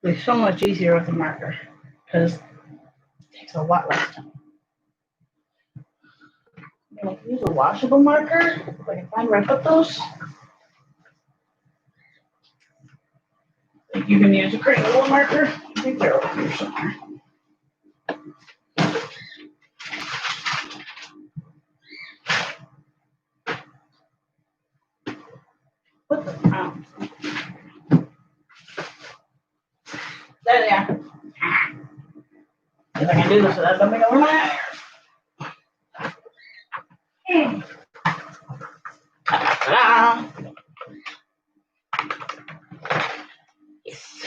It'll be so much easier with a marker because it takes a lot less time. I'm going to use a washable marker if I can find where I put those. You can use a Crayola marker. I think they're over here somewhere. Put them out. There they are. If I can do this without dumping over my ears. Ta-da! Yes.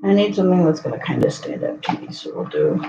I need something that's going to kind of stand out to me, so we'll do.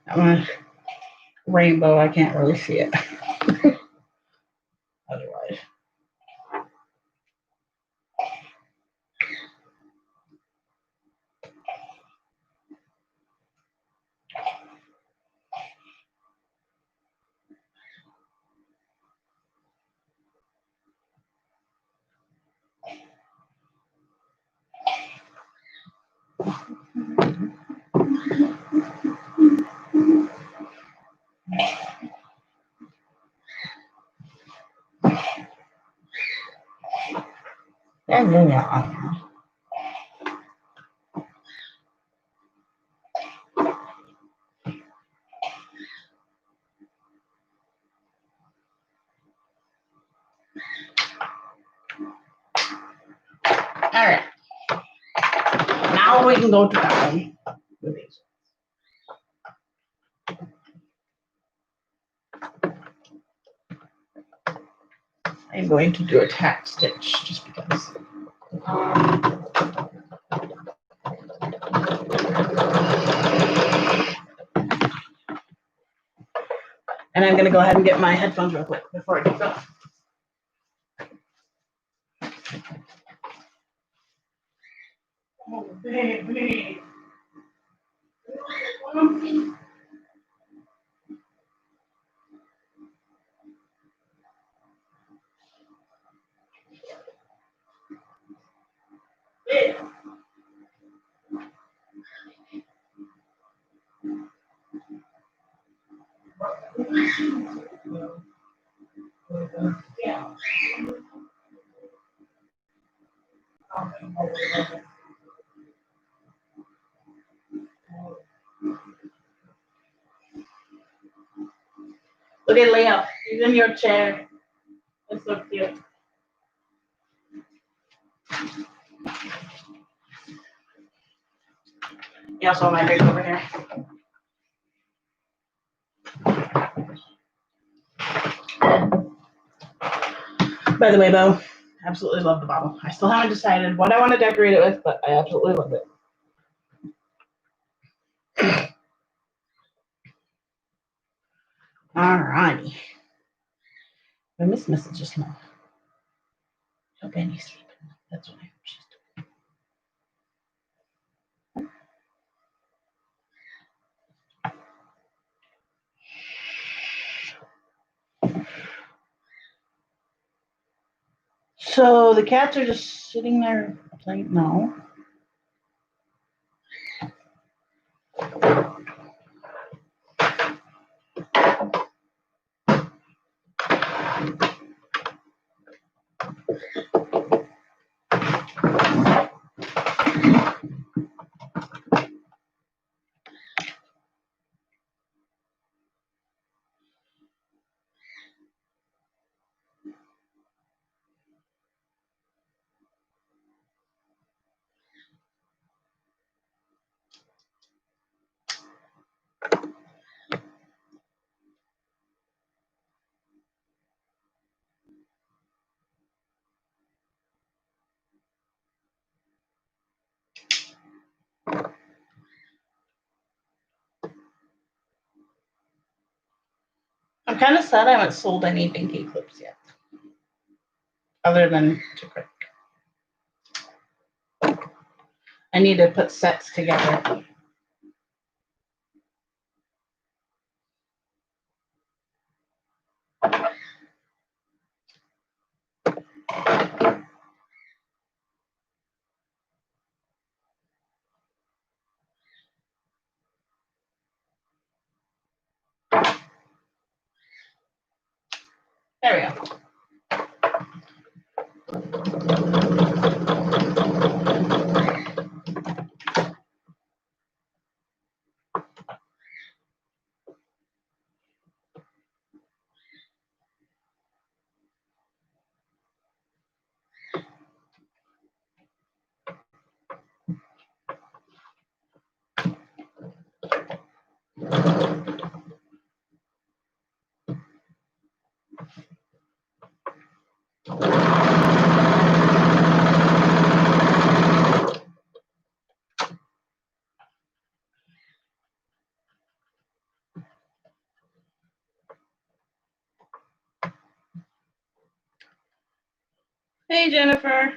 That one rainbow, I can't really see it. Otherwise. There they are. All right. Now we can go to town with these. I'm going to do a tack stitch just because. And I'm going to go ahead and get my headphones real quick before I get going. Oh, baby. Yeah. Look at Leo. He's in your chair. That's so cute. You also have my big over here. By the way, Bo, absolutely love the bottle. I still haven't decided what I want to decorate it with, but I absolutely love it. Alrighty. I missed message just now. Hope Annie's sleeping. That's what I hope she's doing. So the cats are just sitting there playing. No. I'm kind of sad I haven't sold any Dinky clips yet, other than to Crick. I need to put sets together. There we go. Hey, Jennifer.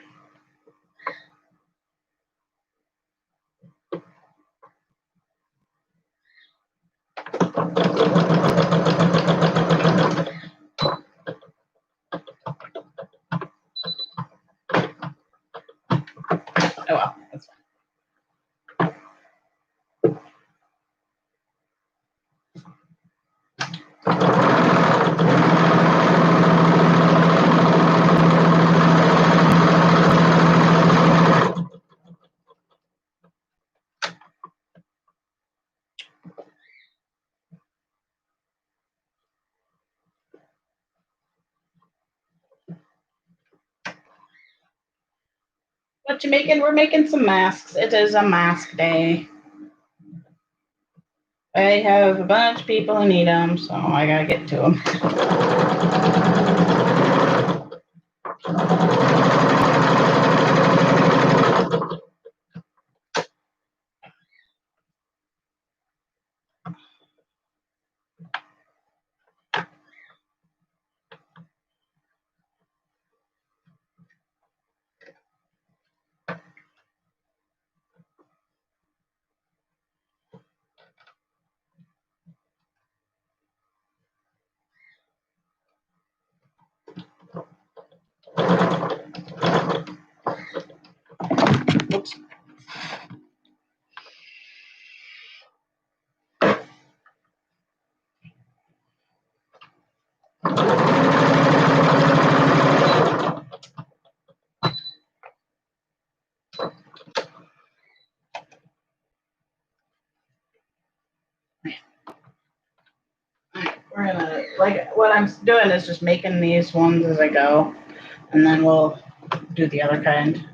Oh, well, that's fine. What you making? We're making some masks. It is a mask day. I have a bunch of people who need them, so I gotta get to them. Oops. We're gonna, like, what I'm doing is just making these ones as I go, and then we'll do the other kind.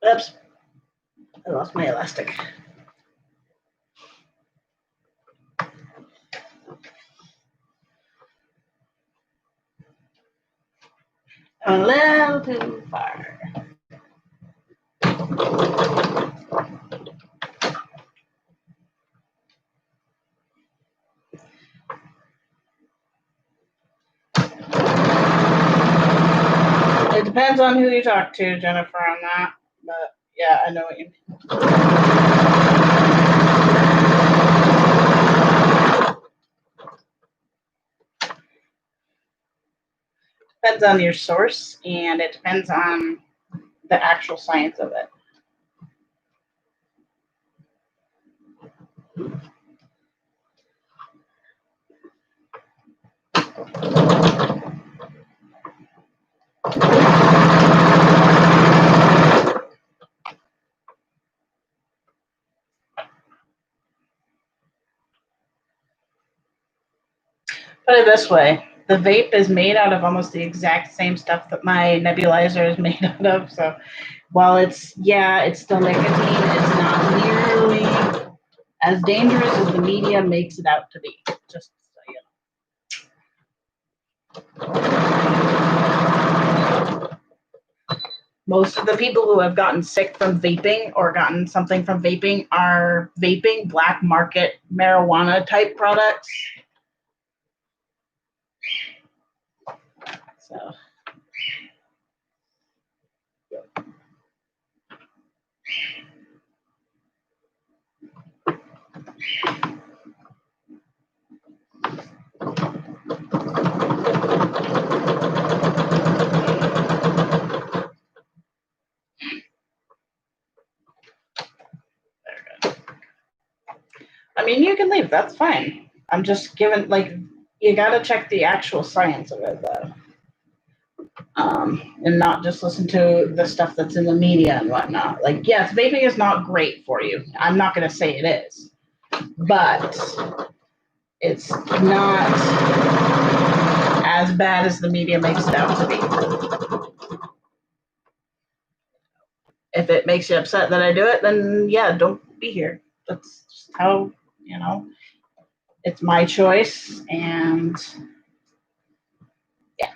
Oops, I lost my elastic. A little too far. It depends on who you talk to, Jennifer, on that. But yeah, I know what you mean. Depends on your source, and it depends on the actual science of it. Put it this way, the vape is made out of almost the exact same stuff that my nebulizer is made out of. So while it's still nicotine, it's not nearly as dangerous as the media makes it out to be. Just so you know. Most of the people who have gotten sick from vaping or gotten something from vaping are vaping black market marijuana type products. So. I mean, you can leave. That's fine. I'm just giving, like, you got to check the actual science of it, though. And not just listen to the stuff that's in the media and whatnot. Like, yes, vaping is not great for you. I'm not going to say it is. But it's not as bad as the media makes it out to be. If it makes you upset that I do it, then yeah, don't be here. That's just how, it's my choice, and yeah.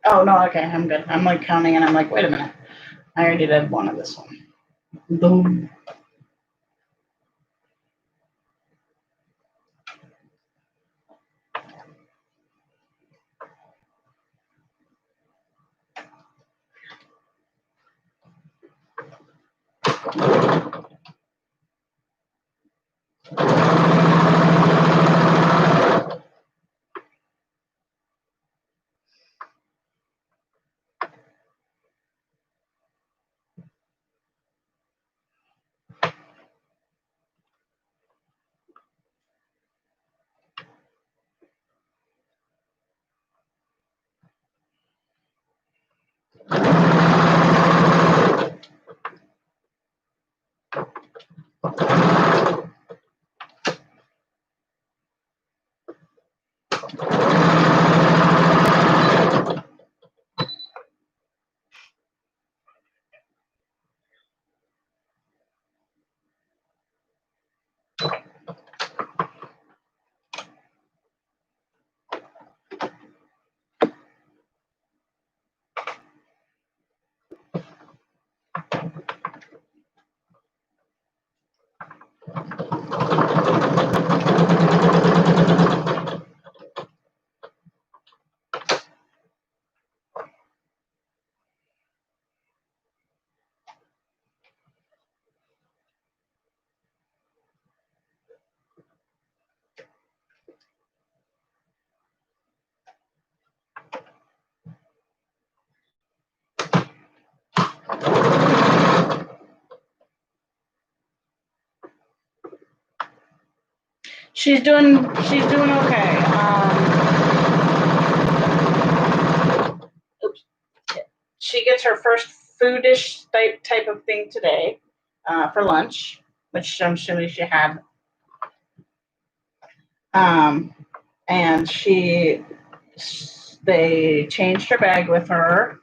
Oh no, okay, I'm good. I'm like counting, and I'm like, wait a minute, I already did one of this one. Boom. She's doing okay. She gets her first foodish type of thing today for lunch, which I'm assuming she had. And They changed her bag with her.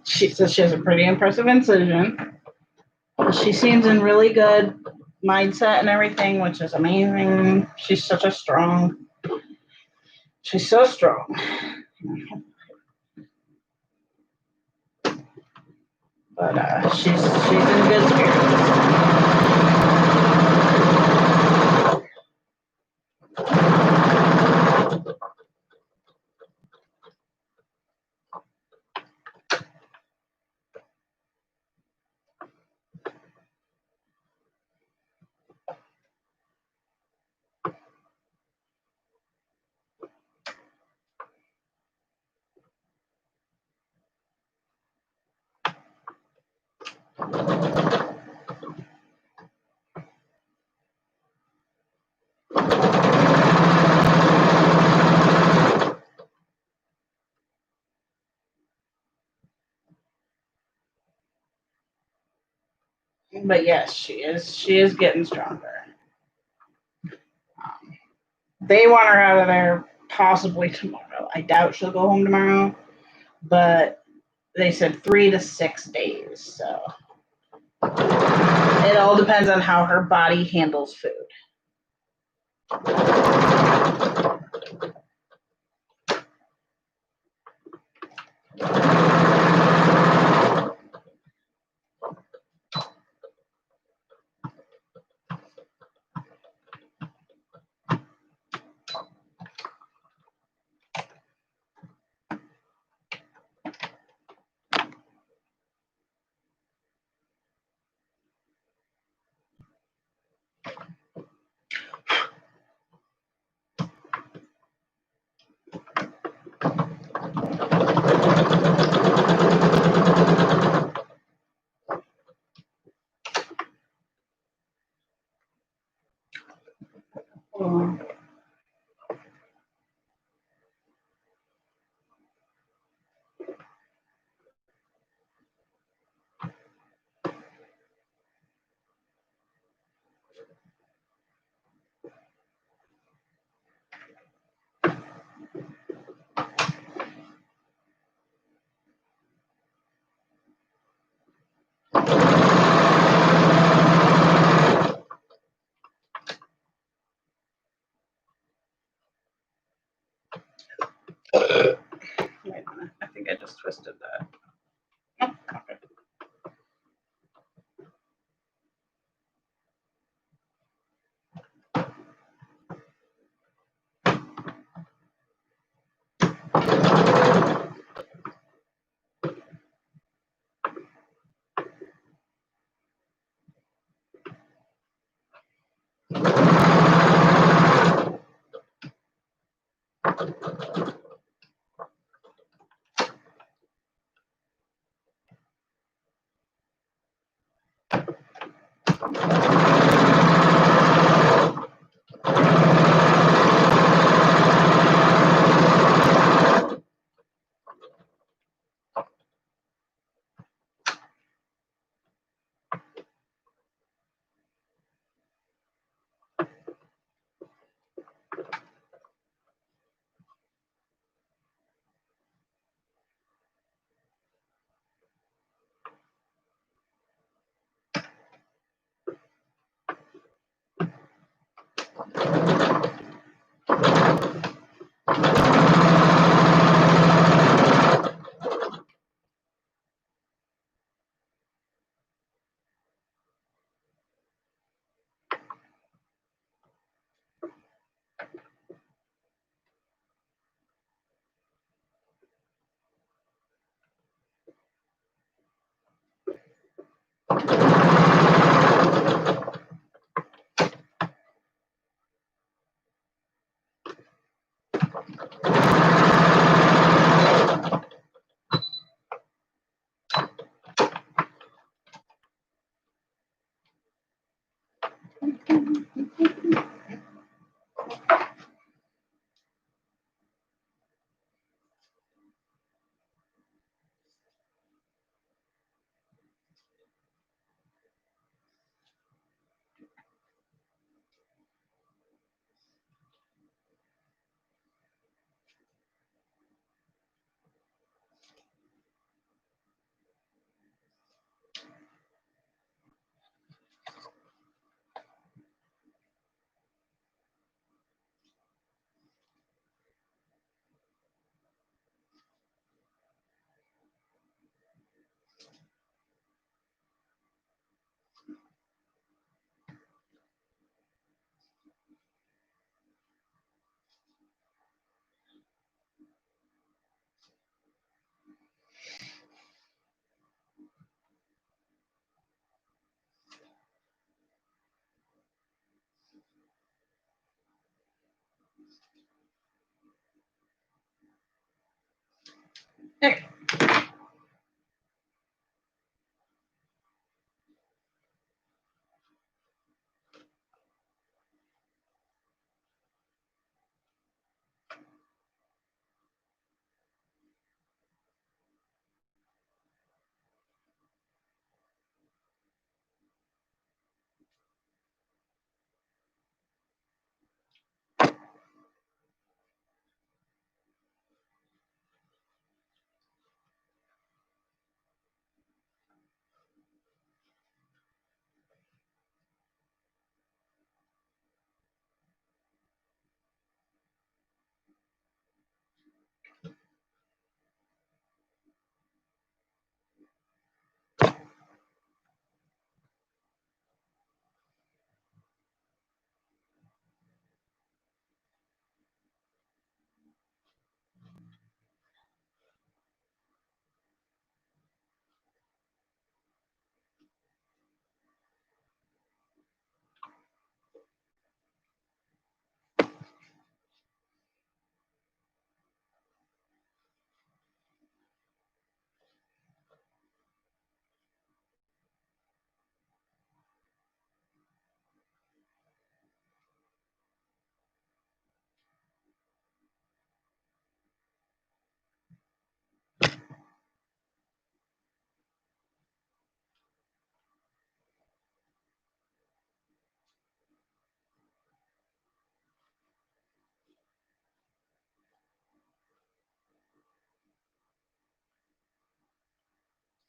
She says she has a pretty impressive incision. She seems in really good mindset and everything, which is amazing. She's so strong. But she's in good spirits. But yes, she is getting stronger. They want her out of there possibly tomorrow. I doubt she'll go home tomorrow, but they said 3 to 6 days. So it all depends on how her body handles food. Wait a minute. I think I just twisted that. Oh, okay.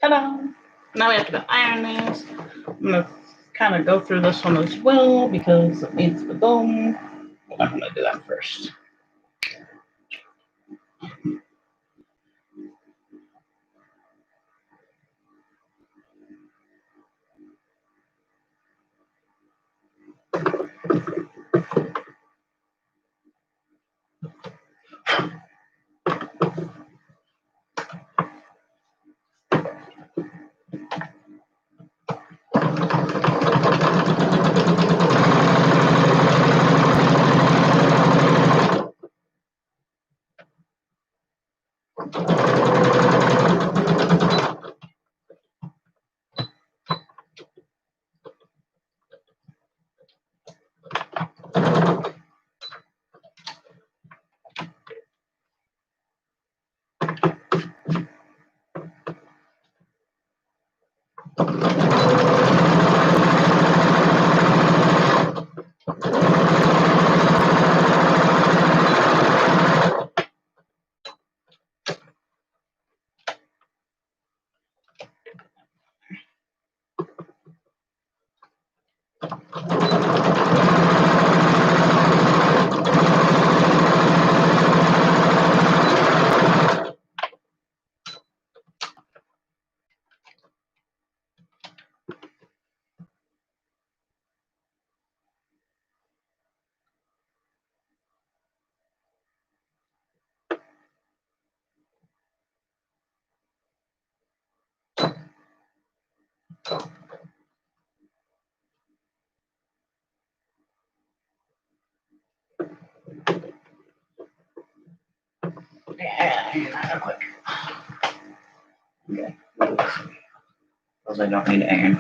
Ta-da! Now we have to go iron these. I'm gonna kind of go through this one as well because it needs the bone. But I'm gonna do that first. Yeah, quick. Okay. Because I don't need iron.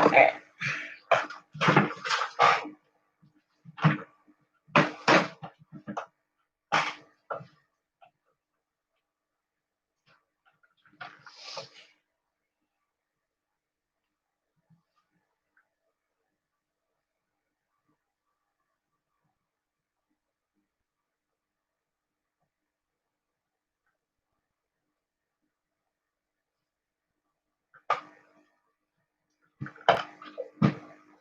Okay.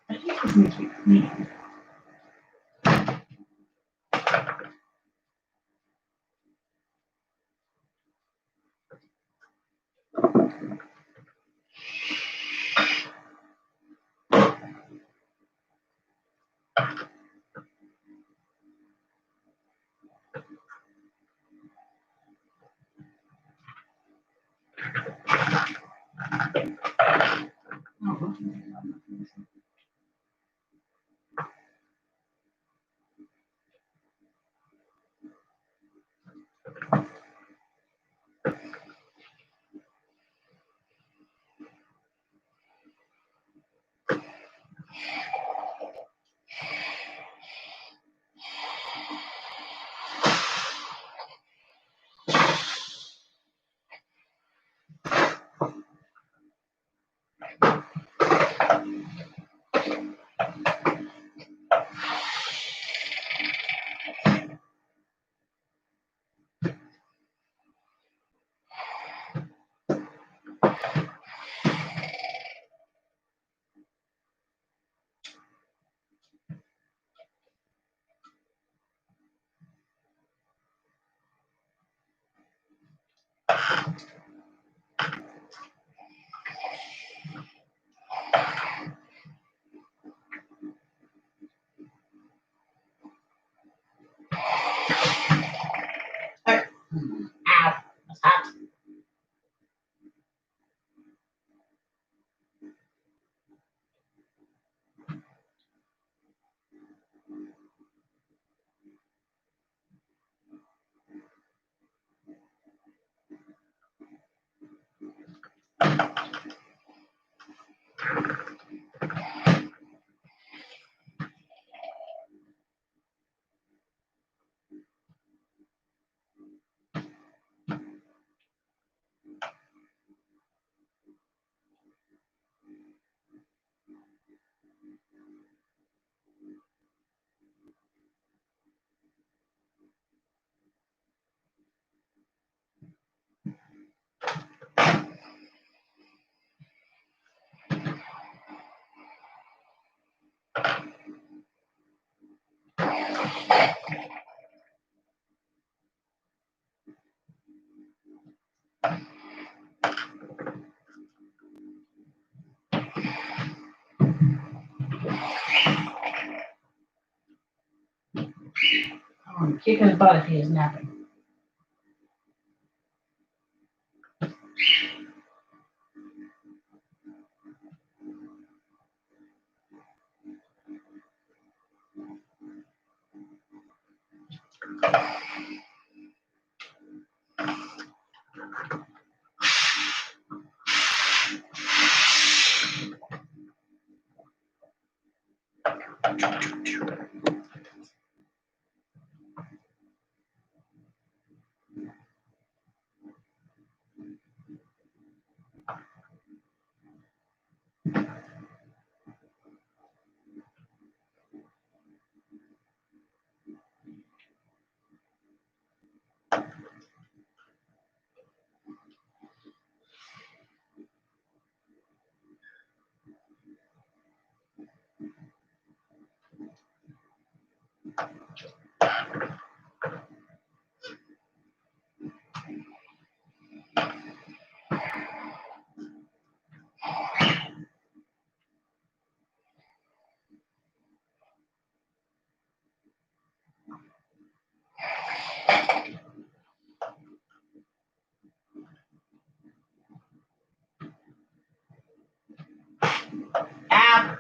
I think this needs to be clean. Ow. That's hot. kick his butt if he is napping. Ow.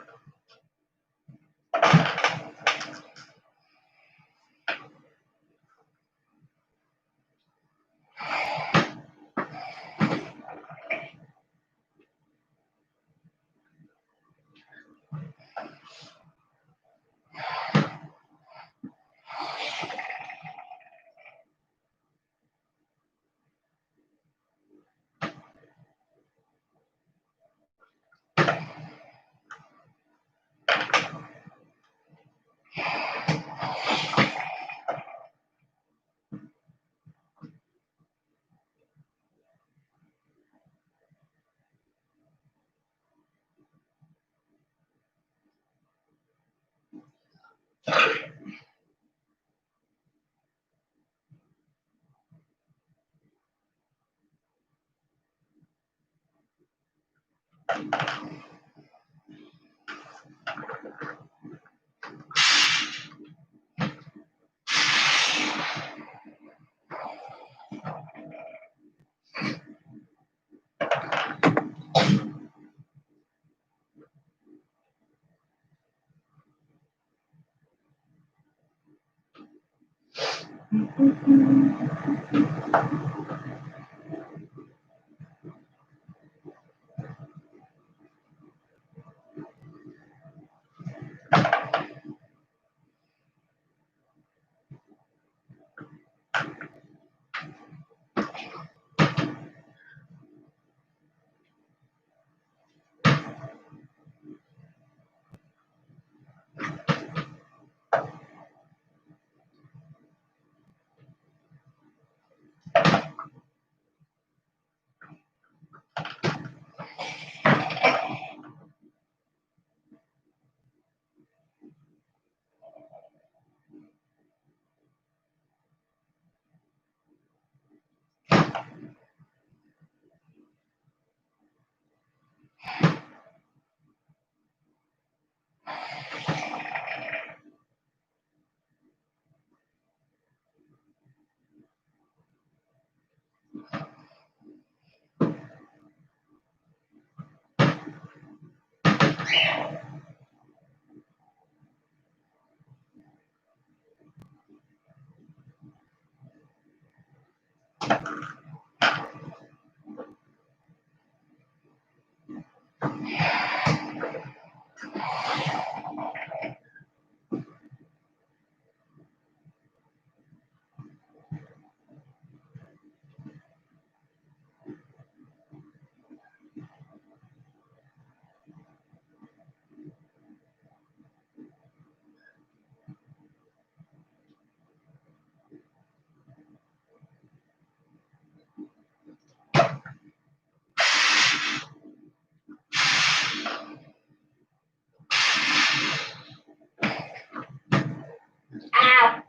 Ow.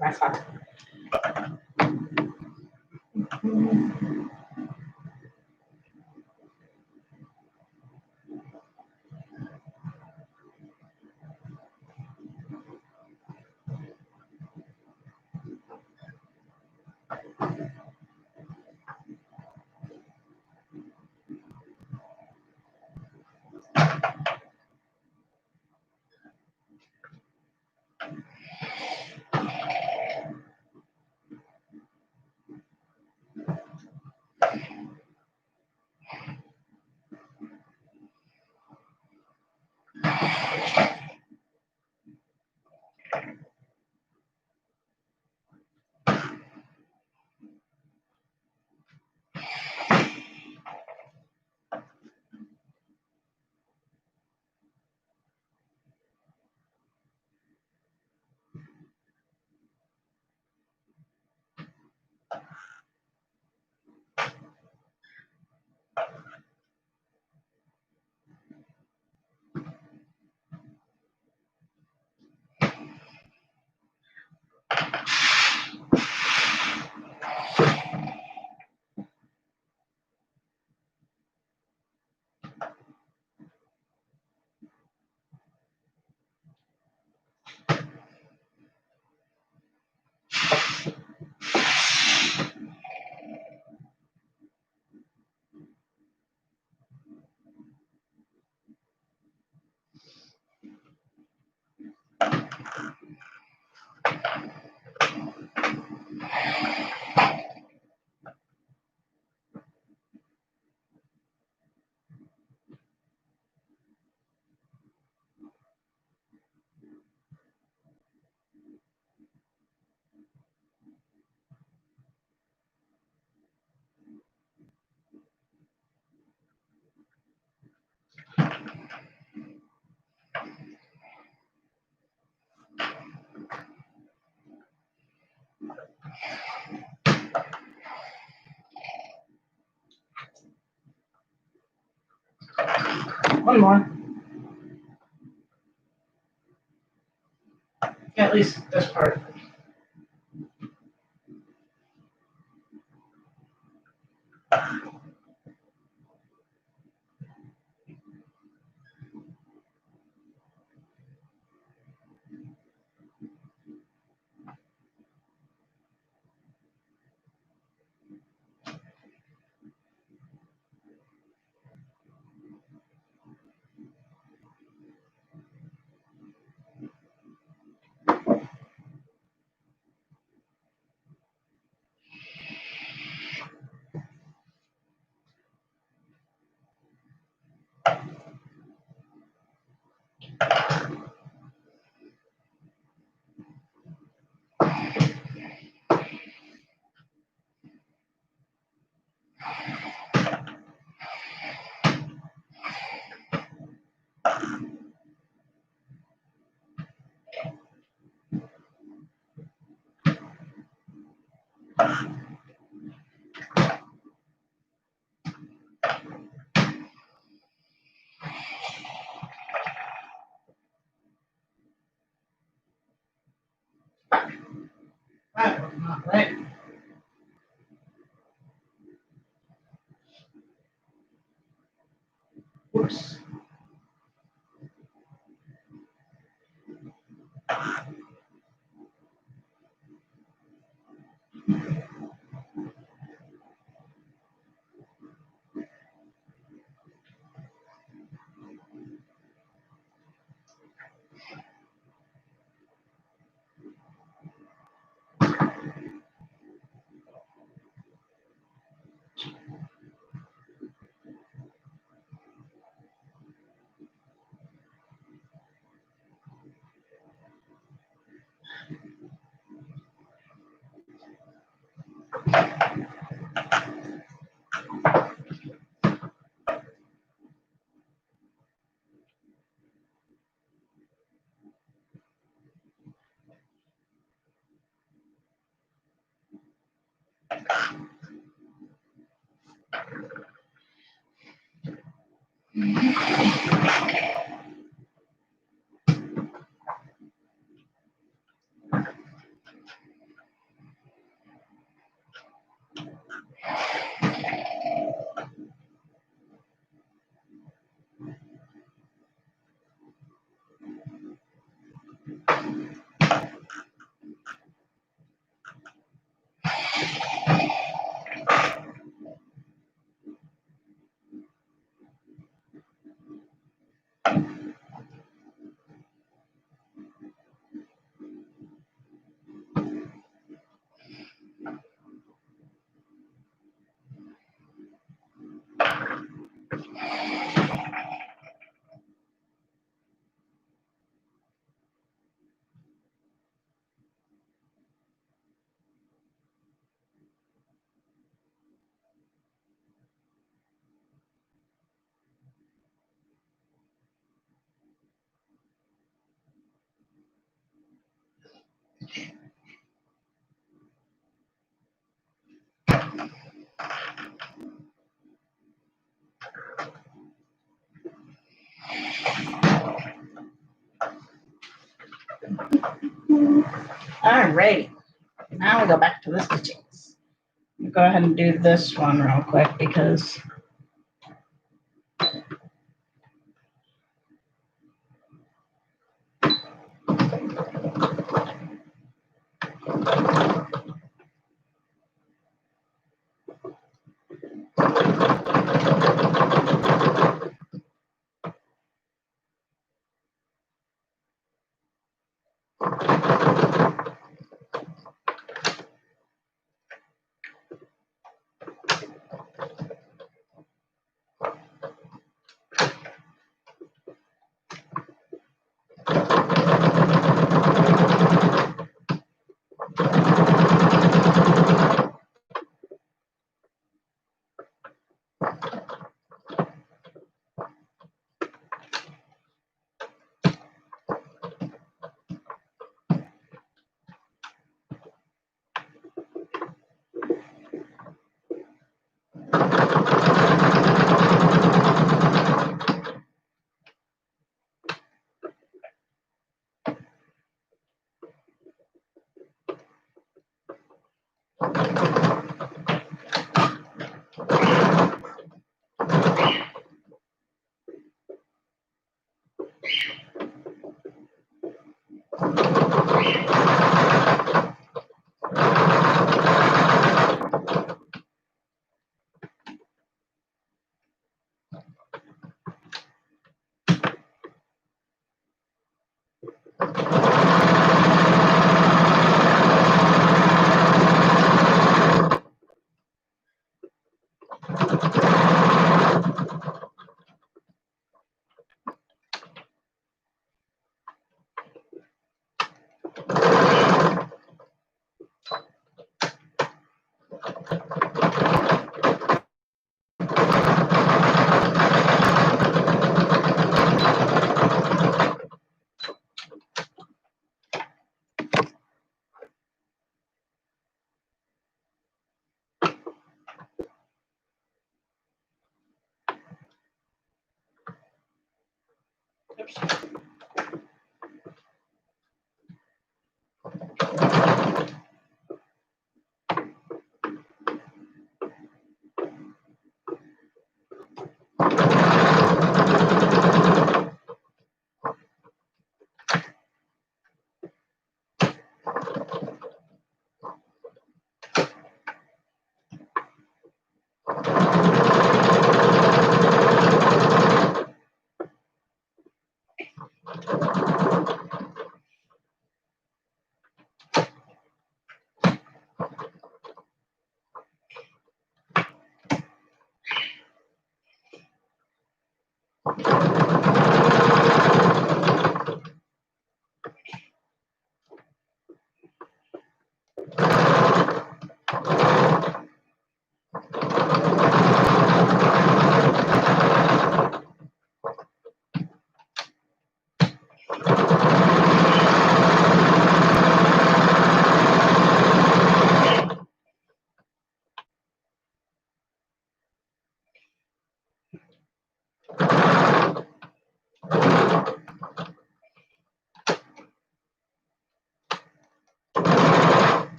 That's fine. One more. Yeah, at least this part. That was not right. Whoops. All right. Now we go back to the stitchings. Go ahead and do this one real quick because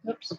Oops. Oops.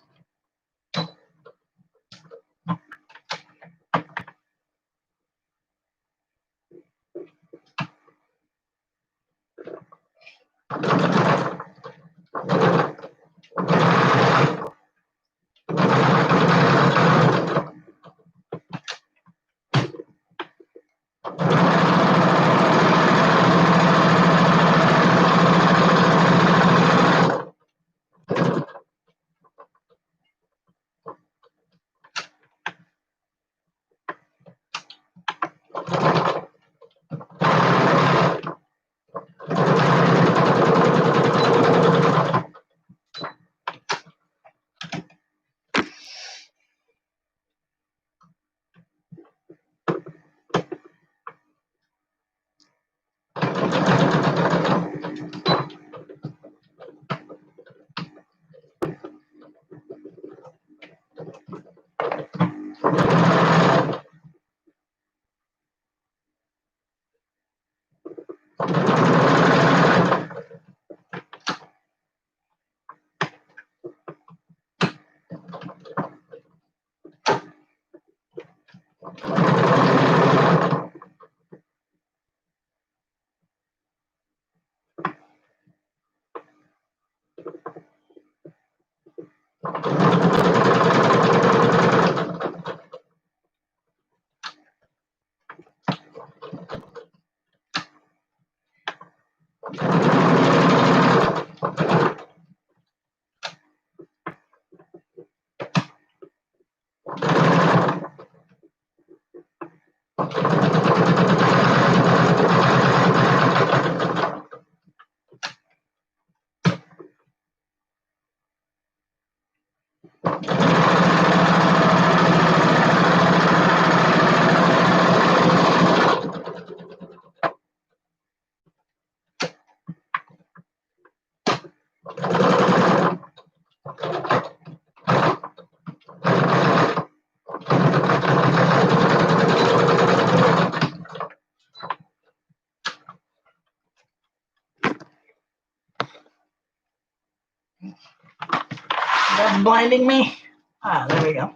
That's blinding me. Ah, there we go.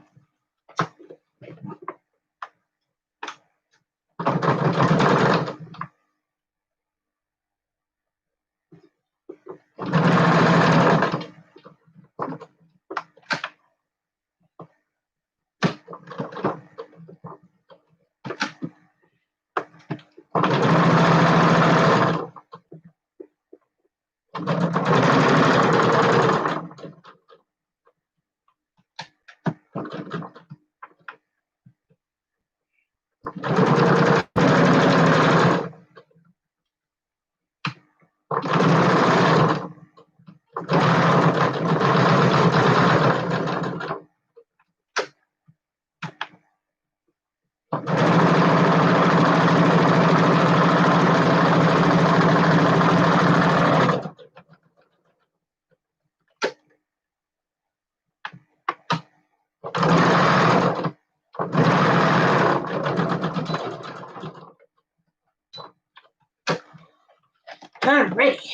Alrighty.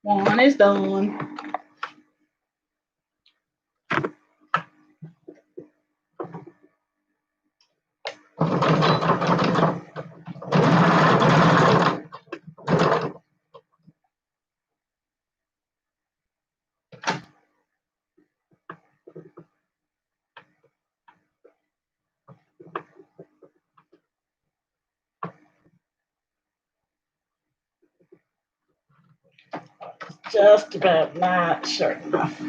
One is done. Just about not short enough.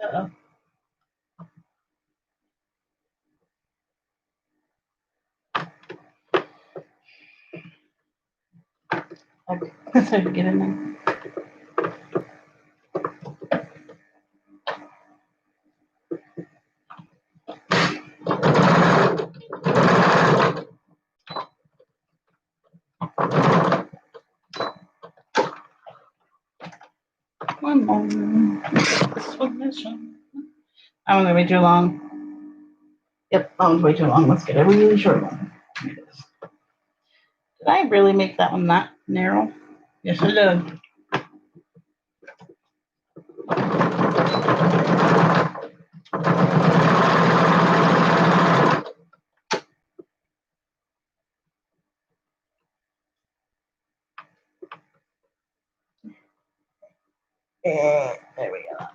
Uh-oh. Okay. So get in there. One more. This one. I'm gonna be too long. Yep, that one's way too long. Let's get a really short one. Did I really make that one that narrow? Yes, I did. There we go.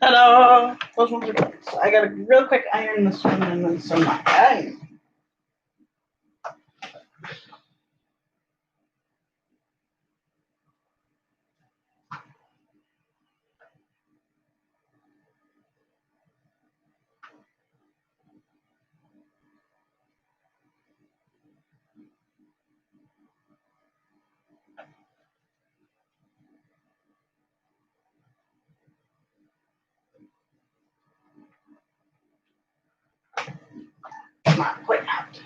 Hello. Those ones are good. So I gotta real quick iron this one and then some not iron. Not quite out.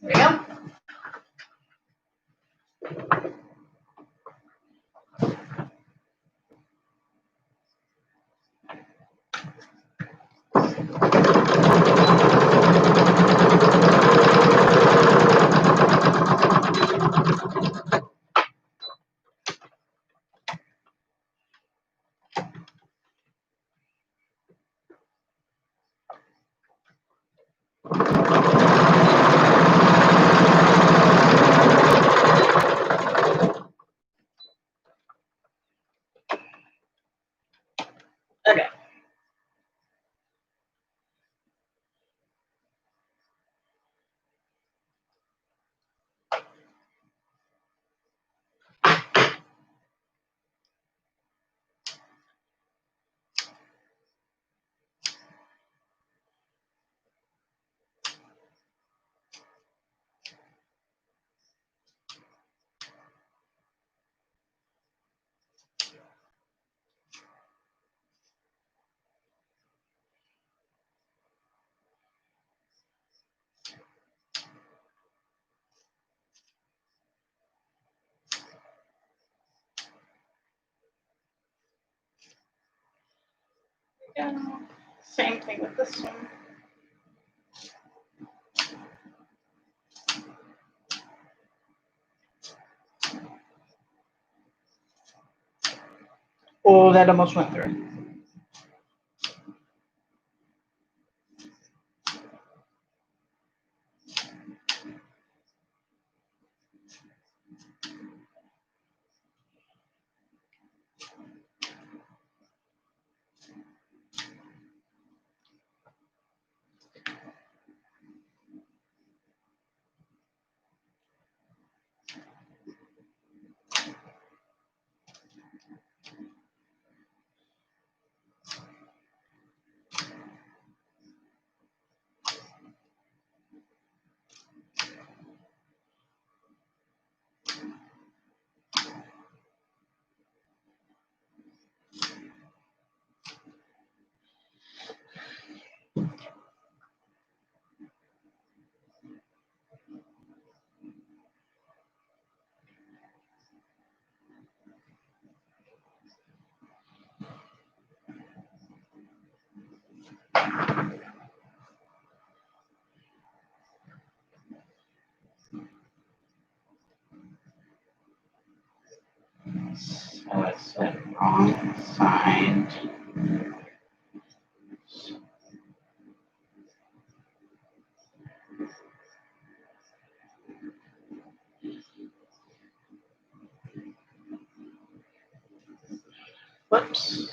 There we go. Okay. Same thing with this one. Oh, that almost went through. So it's the wrong side. Whoops.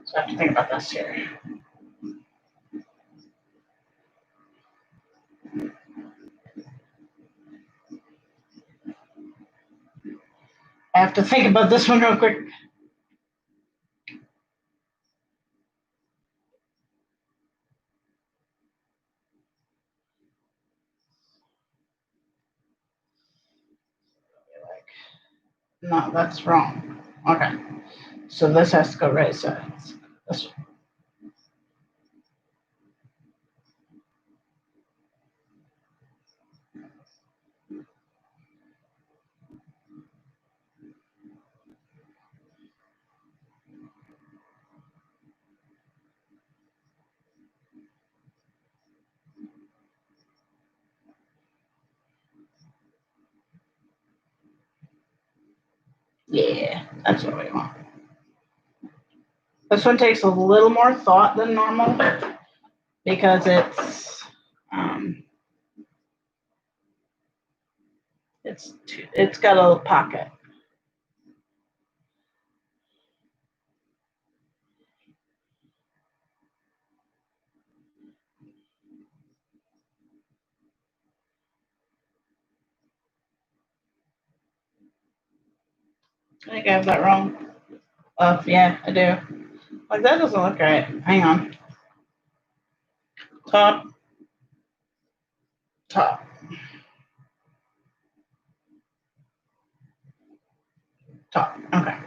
So I have to think about this here. I have to think about this one real quick. No, that's wrong. Okay. So this has to go right sides. This one. Yeah, that's what we want. This one takes a little more thought than normal because it's got a pocket. I think I have that wrong. Oh, yeah, I do. Like, that doesn't look right. Hang on. Top. Top. Top. Okay.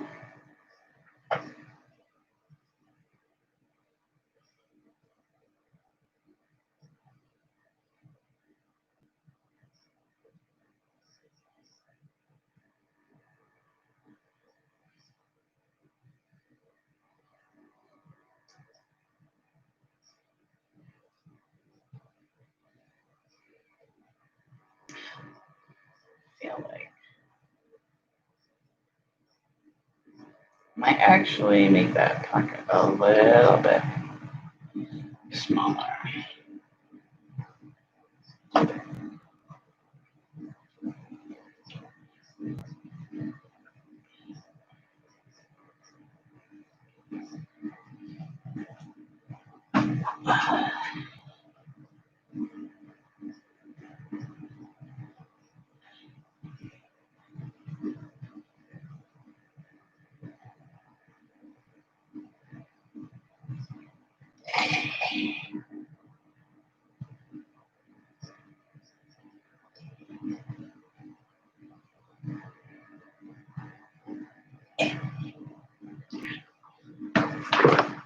Feel like might actually make that pocket a little bit smaller.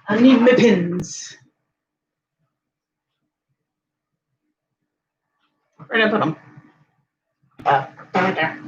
I need my pins. Where did I put them? Right there.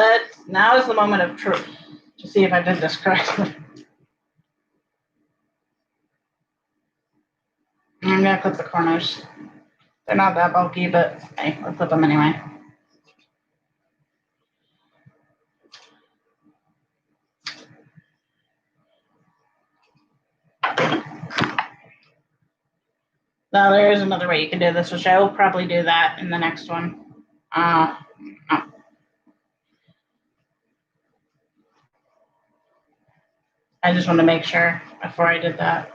But now is the moment of truth to see if I did this correctly. I'm gonna clip the corners. They're not that bulky, but hey, I'll clip them anyway. Now there is another way you can do this, which I will probably do that in the next one. I just want to make sure before I did that.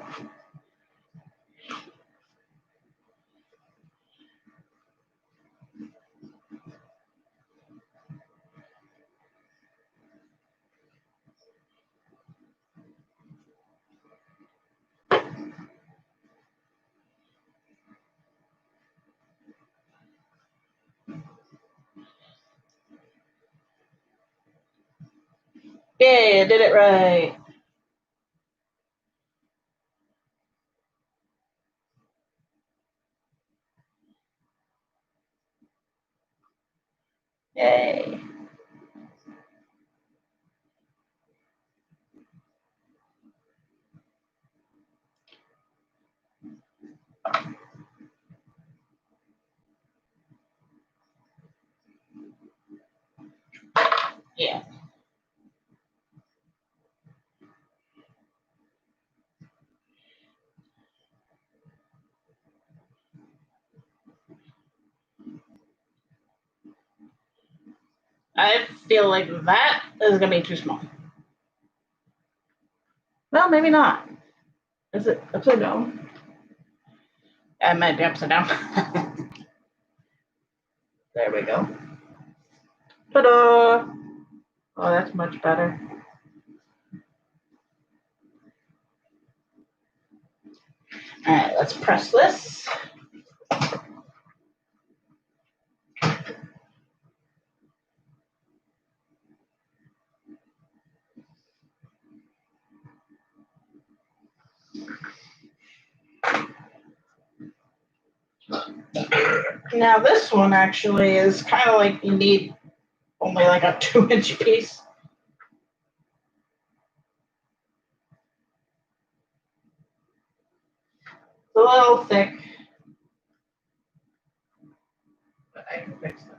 Yay, I did it right. Yay. Yeah. I feel like that is going to be too small. Well, maybe not. Is it upside down? It might be upside down. There we go. Ta-da! Oh, that's much better. All right, let's press this. Now this one actually is kind of like you need only like a 2-inch piece. It's a little thick, but I can fix that.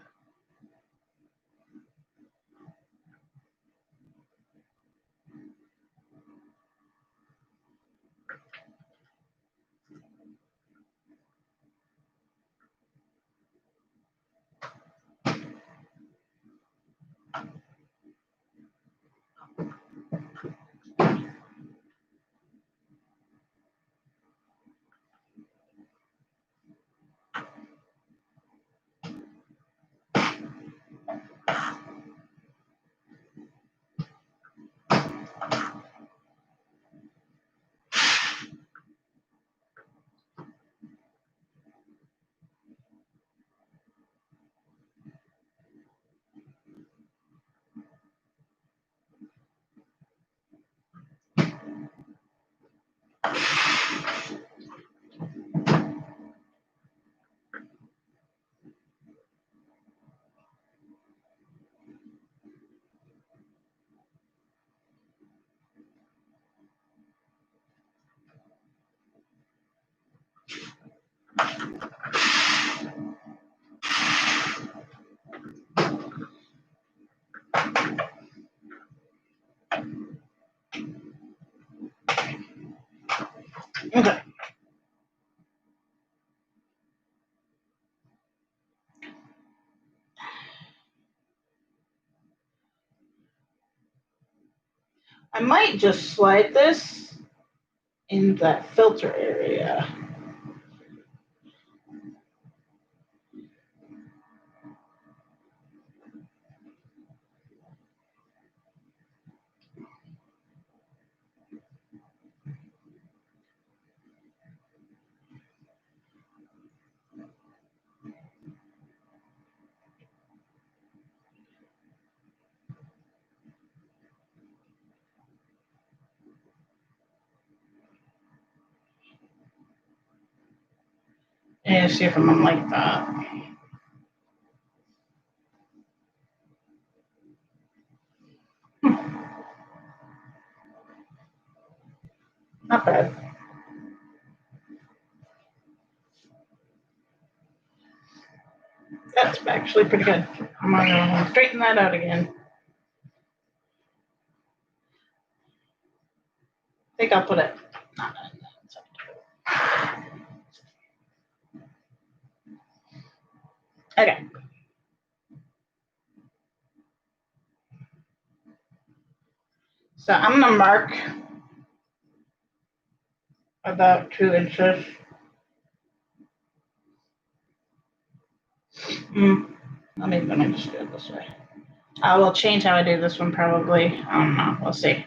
Okay. I might just slide this in that filter area. And see if I'm like that. Not bad. That's actually pretty good. I'm gonna straighten that out again. I think I'll put it. Okay. So I'm gonna mark about 2 inches. Let me just do it this way. I will change how I do this one probably. I don't know. We'll see.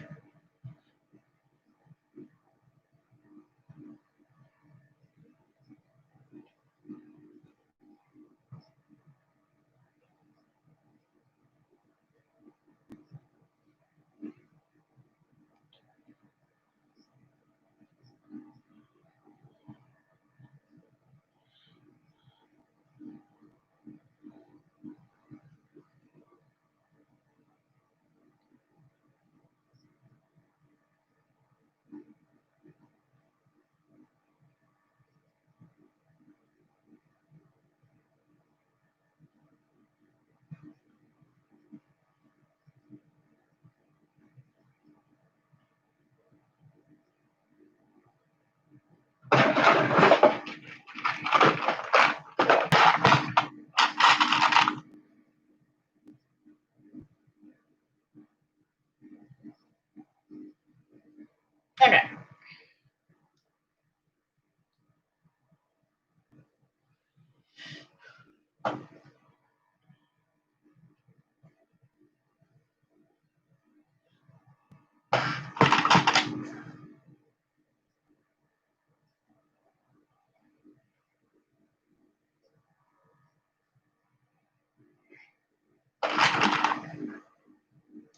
Okay.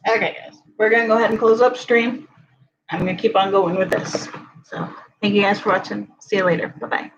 Okay, guys. We're gonna go ahead and close up stream. I'm gonna keep on going with this. So thank you guys for watching. See you later. Bye-bye.